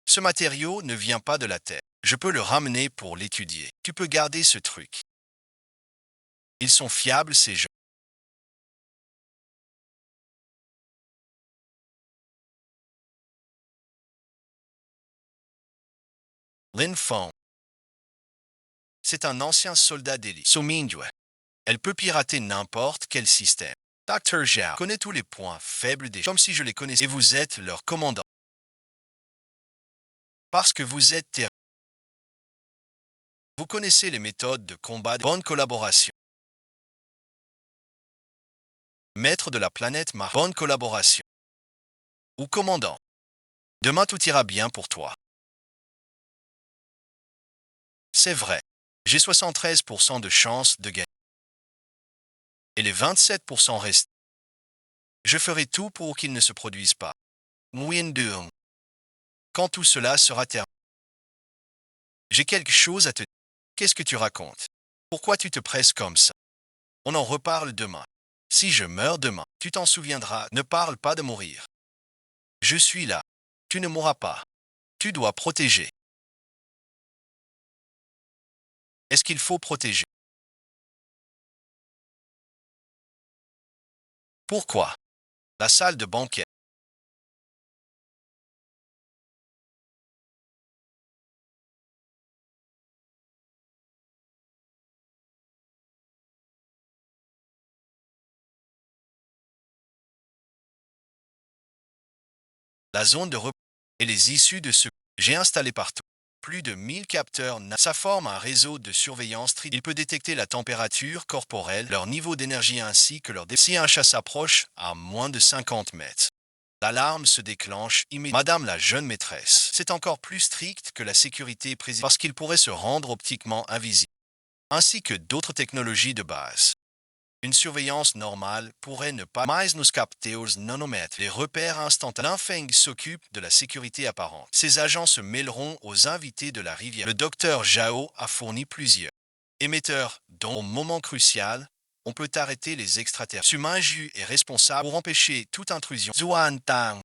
Ce matériau ne vient pas de la Terre. Je peux le ramener pour l'étudier. Tu peux garder ce truc. Ils sont fiables, ces gens. Lin Feng, c'est un ancien soldat d'élite. Sominjue, elle peut pirater n'importe quel système. Dr. Zhao connaît tous les points faibles des... Comme si je les connaissais. Et vous êtes leur commandant. Parce que vous êtes terrible. Vous connaissez les méthodes de combat. Bonne collaboration. Maître de la planète Mars. Bonne collaboration. Ou commandant. Demain tout ira bien pour toi. C'est vrai. J'ai 73% de chance de gagner. Et les 27% restent. Je ferai tout pour qu'ils ne se produisent pas. Mwindung. Quand tout cela sera terminé. J'ai quelque chose à te dire. Qu'est-ce que tu racontes? Pourquoi tu te presses comme ça? On en reparle demain. Si je meurs demain, tu t'en souviendras. Ne parle pas de mourir. Je suis là. Tu ne mourras pas. Tu dois protéger. Est-ce qu'il faut protéger? Pourquoi? La salle de banquet. La zone de repos et les issues de secours. J'ai installé partout. Plus de 1000 capteurs. Ça forme un réseau de surveillance. Il peut détecter la température corporelle, leur niveau d'énergie ainsi que leur... Si un chat s'approche à moins de 50 mètres, l'alarme se déclenche immédiatement. Madame la jeune maîtresse, c'est encore plus strict que la sécurité présidentielle parce qu'il pourrait se rendre optiquement invisible, ainsi que d'autres technologies de base. Une surveillance normale pourrait ne pas. Mais nos capteurs nanomètres, les repères instantanés. L'infeng s'occupe de la sécurité apparente. Ces agents se mêleront aux invités de la rivière. Le docteur Zhao a fourni plusieurs émetteurs dont, au moment crucial, on peut arrêter les extraterrestres. Suminju est responsable pour empêcher toute intrusion. Zuan Tang,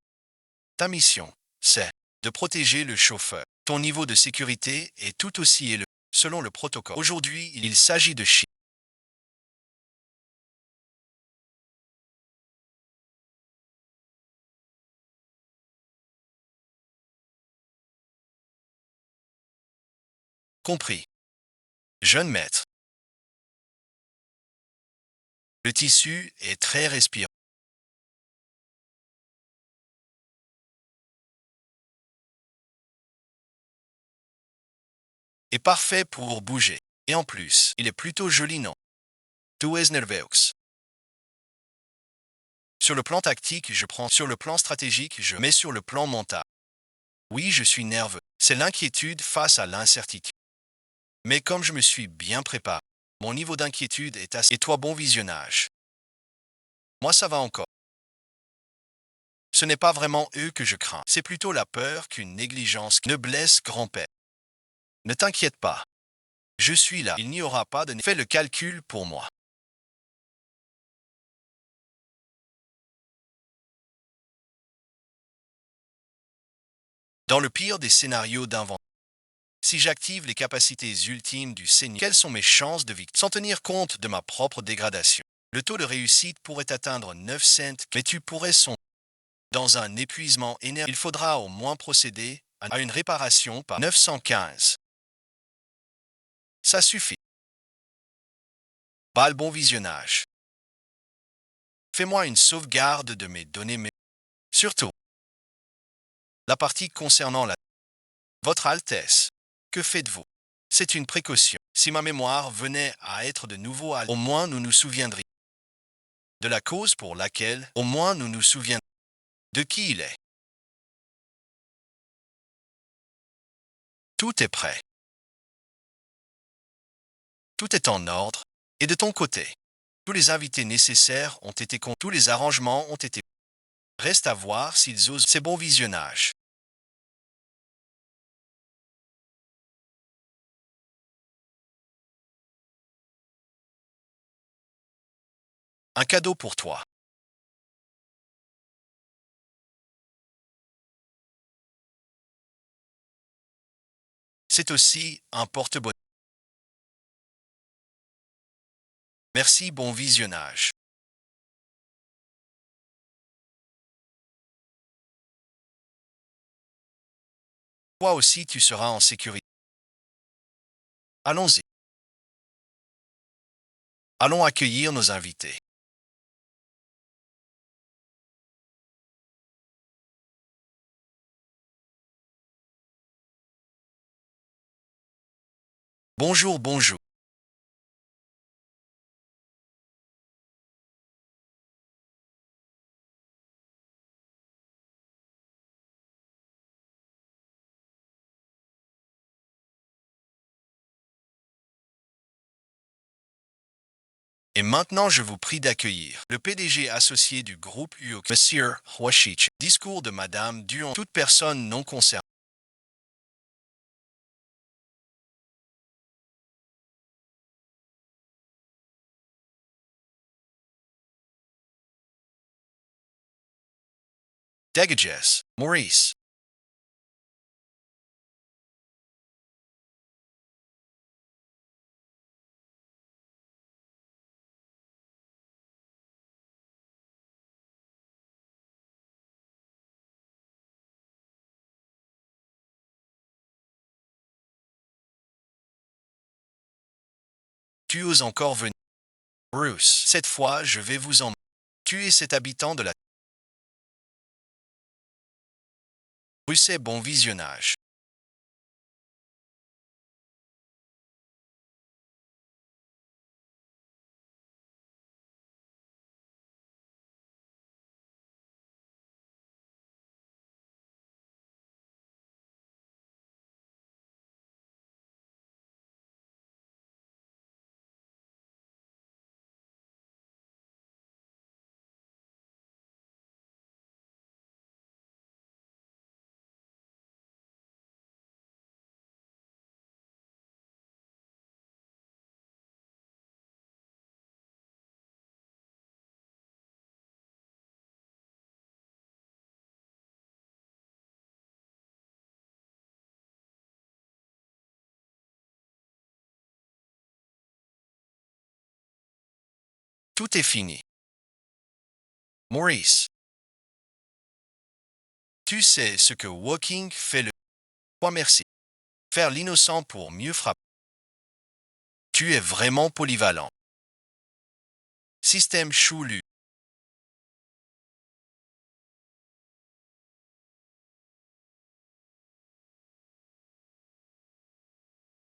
ta mission, c'est de protéger le chauffeur. Ton niveau de sécurité est tout aussi élevé selon le protocole. Aujourd'hui, il s'agit de Chine. Compris. Jeune maître. Le tissu est très respirant et parfait pour bouger. Et en plus, il est plutôt joli, non? Tu es nerveux. Sur le plan tactique, je prends. Sur le plan stratégique, je mets sur le plan mental. Oui, je suis nerveux. C'est l'inquiétude face à l'incertitude. Mais comme je me suis bien préparé, mon niveau d'inquiétude est assez... Et toi, bon visionnage. Moi, ça va encore. Ce n'est pas vraiment eux que je crains. C'est plutôt la peur qu'une négligence ne blesse grand-père. Ne t'inquiète pas. Je suis là. Il n'y aura pas de... Fais le calcul pour moi. Dans le pire des scénarios d'invention, si j'active les capacités ultimes du Seigneur, quelles sont mes chances de victoire? Sans tenir compte de ma propre dégradation, le taux de réussite pourrait atteindre 9 cents, mais tu pourrais sombrer dans un épuisement énergétique. Il faudra au moins procéder à une réparation par 915. Ça suffit. Pas le bon visionnage. Fais-moi une sauvegarde de mes données, mais surtout, la partie concernant la... Votre Altesse, que faites-vous? C'est une précaution. Si ma mémoire venait à être de nouveau au moins nous nous souviendrions de la cause pour laquelle, au moins nous nous souviendrions de qui il est. Tout est prêt. Tout est en ordre. Et de ton côté, tous les invités nécessaires ont été tous les arrangements ont été. Reste à voir s'ils osent. C'est bon visionnage. Un cadeau pour toi. C'est aussi un porte-bonheur. Merci, bon visionnage. Toi aussi tu seras en sécurité. Allons-y. Allons accueillir nos invités. Bonjour, bonjour. Et maintenant, je vous prie d'accueillir le PDG associé du groupe UOC, Monsieur Hwashich. Discours de Madame Duon. Toute personne non concernée. Degages, Maurice. Tu oses encore venir. Bruce. Cette fois, je vais vous en... Tu es cet habitant de la... Bruce est bon visionnage. Tout est fini. Maurice. Tu sais ce que Walking fait le... Toi merci. Faire l'innocent pour mieux frapper. Tu es vraiment polyvalent. Système choulu.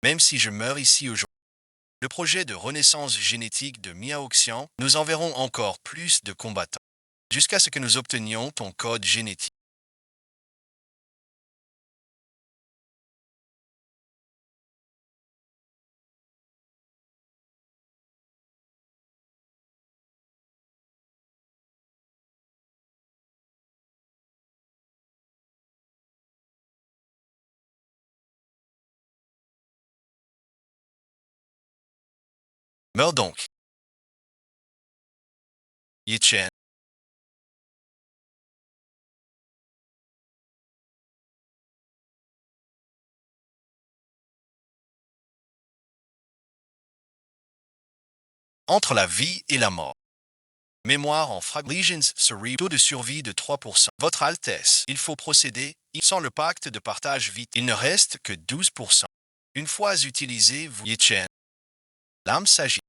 Même si je meurs ici aujourd'hui, le projet de renaissance génétique de Miaoxian, nous enverrons encore plus de combattants, jusqu'à ce que nous obtenions ton code génétique. Meurs donc. Yichen. Entre la vie et la mort. Mémoire en fragments. Legions Cerebral. Taux de survie de 3%. Votre Altesse, il faut procéder. Sans le pacte de partage vite, il ne reste que 12%. Une fois utilisé, vous... Yichen. L'âme s'agit.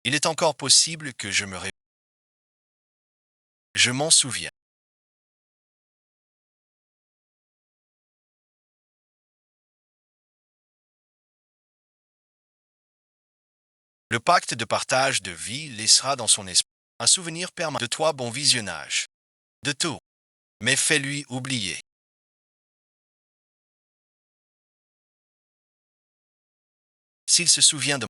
Il est encore possible que je me réveille. Je m'en souviens. Le pacte de partage de vie laissera dans son esprit un souvenir permanent de toi, bon visionnage. De tout. Mais fais-lui oublier. S'il se souvient de moi,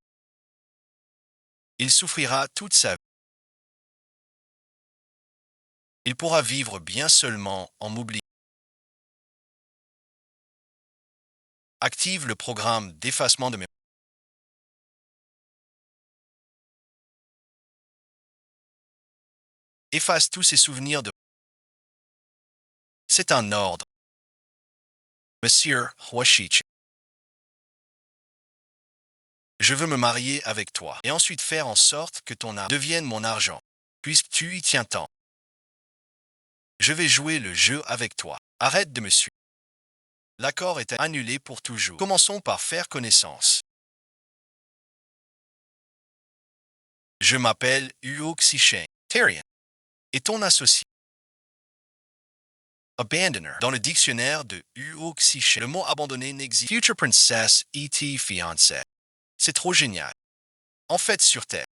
il souffrira toute sa vie. Il pourra vivre bien seulement en m'oubliant. Active le programme d'effacement de mémoire. Efface tous ses souvenirs de... C'est un ordre. Monsieur Hwashich. Je veux me marier avec toi et ensuite faire en sorte que ton art devienne mon argent, puisque tu y tiens tant. Je vais jouer le jeu avec toi. Arrête de me suivre. L'accord est annulé pour toujours. Commençons par faire connaissance. Je m'appelle Uo Xicheng, Terrien, et ton associé. Abandoner. Dans le dictionnaire de Uo Xicheng, le mot abandonné n'existe. Future Princess E.T. Fiancé. C'est trop génial. En fait, sur Terre,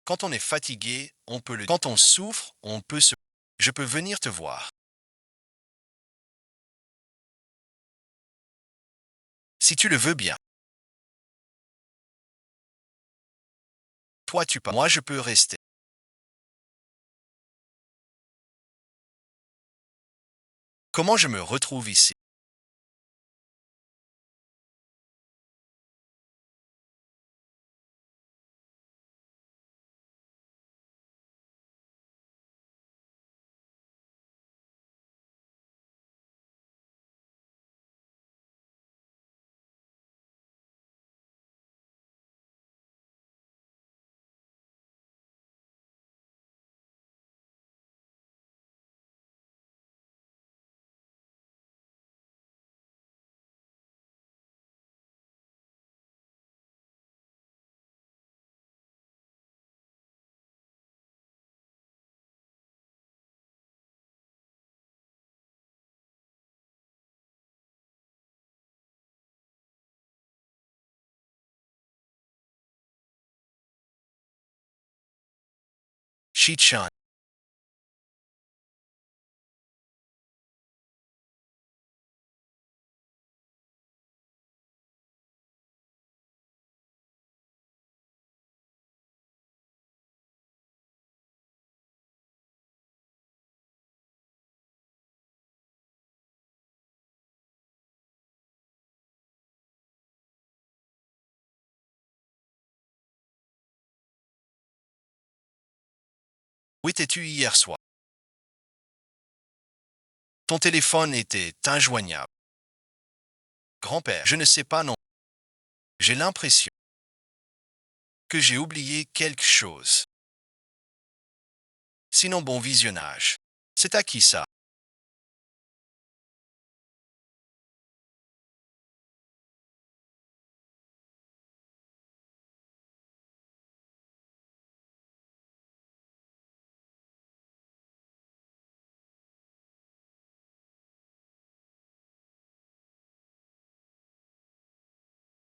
quand on est fatigué, on peut le... Quand on souffre, on peut se... Je peux venir te voir. Si tu le veux bien. Toi, tu pars. Moi, je peux rester. Comment je me retrouve ici? Shi-chan. Où étais-tu hier soir? Ton téléphone était injoignable. Grand-père, je ne sais pas non. J'ai l'impression que j'ai oublié quelque chose. Sinon, bon visionnage. C'est à qui ça?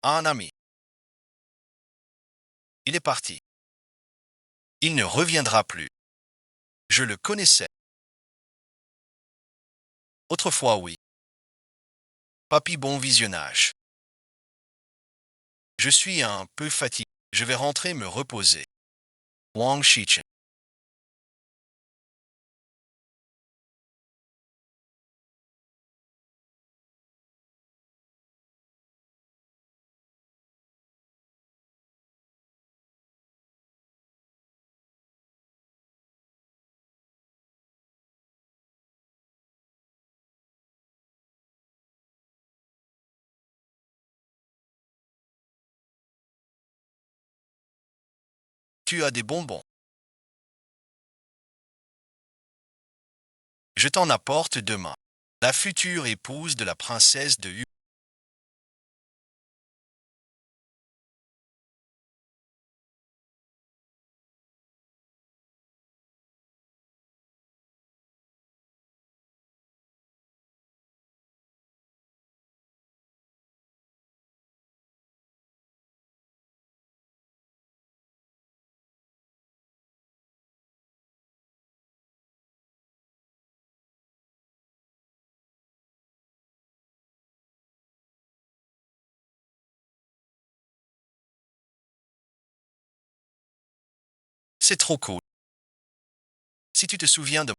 Un ami. Il est parti. Il ne reviendra plus. Je le connaissais. Autrefois, oui. Papy, bon visionnage. Je suis un peu fatigué. Je vais rentrer me reposer. Wang Shichen. Tu as des bonbons. Je t'en apporte demain. La future épouse de la princesse de Yu. C'est trop cool. Si tu te souviens de...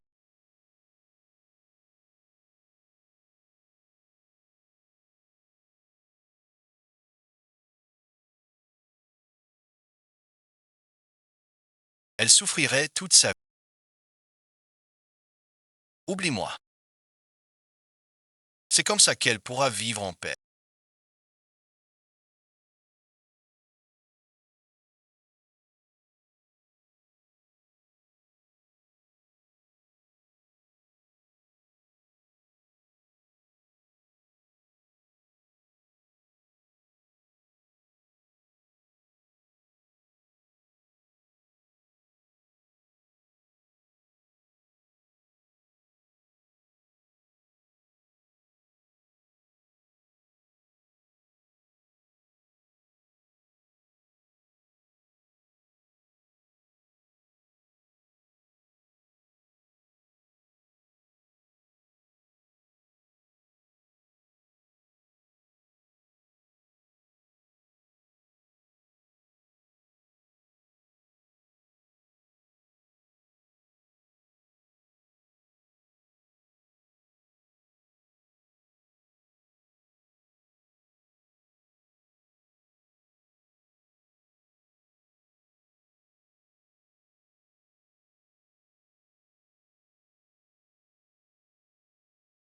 Elle souffrirait toute sa vie. Oublie-moi. C'est comme ça qu'elle pourra vivre en paix.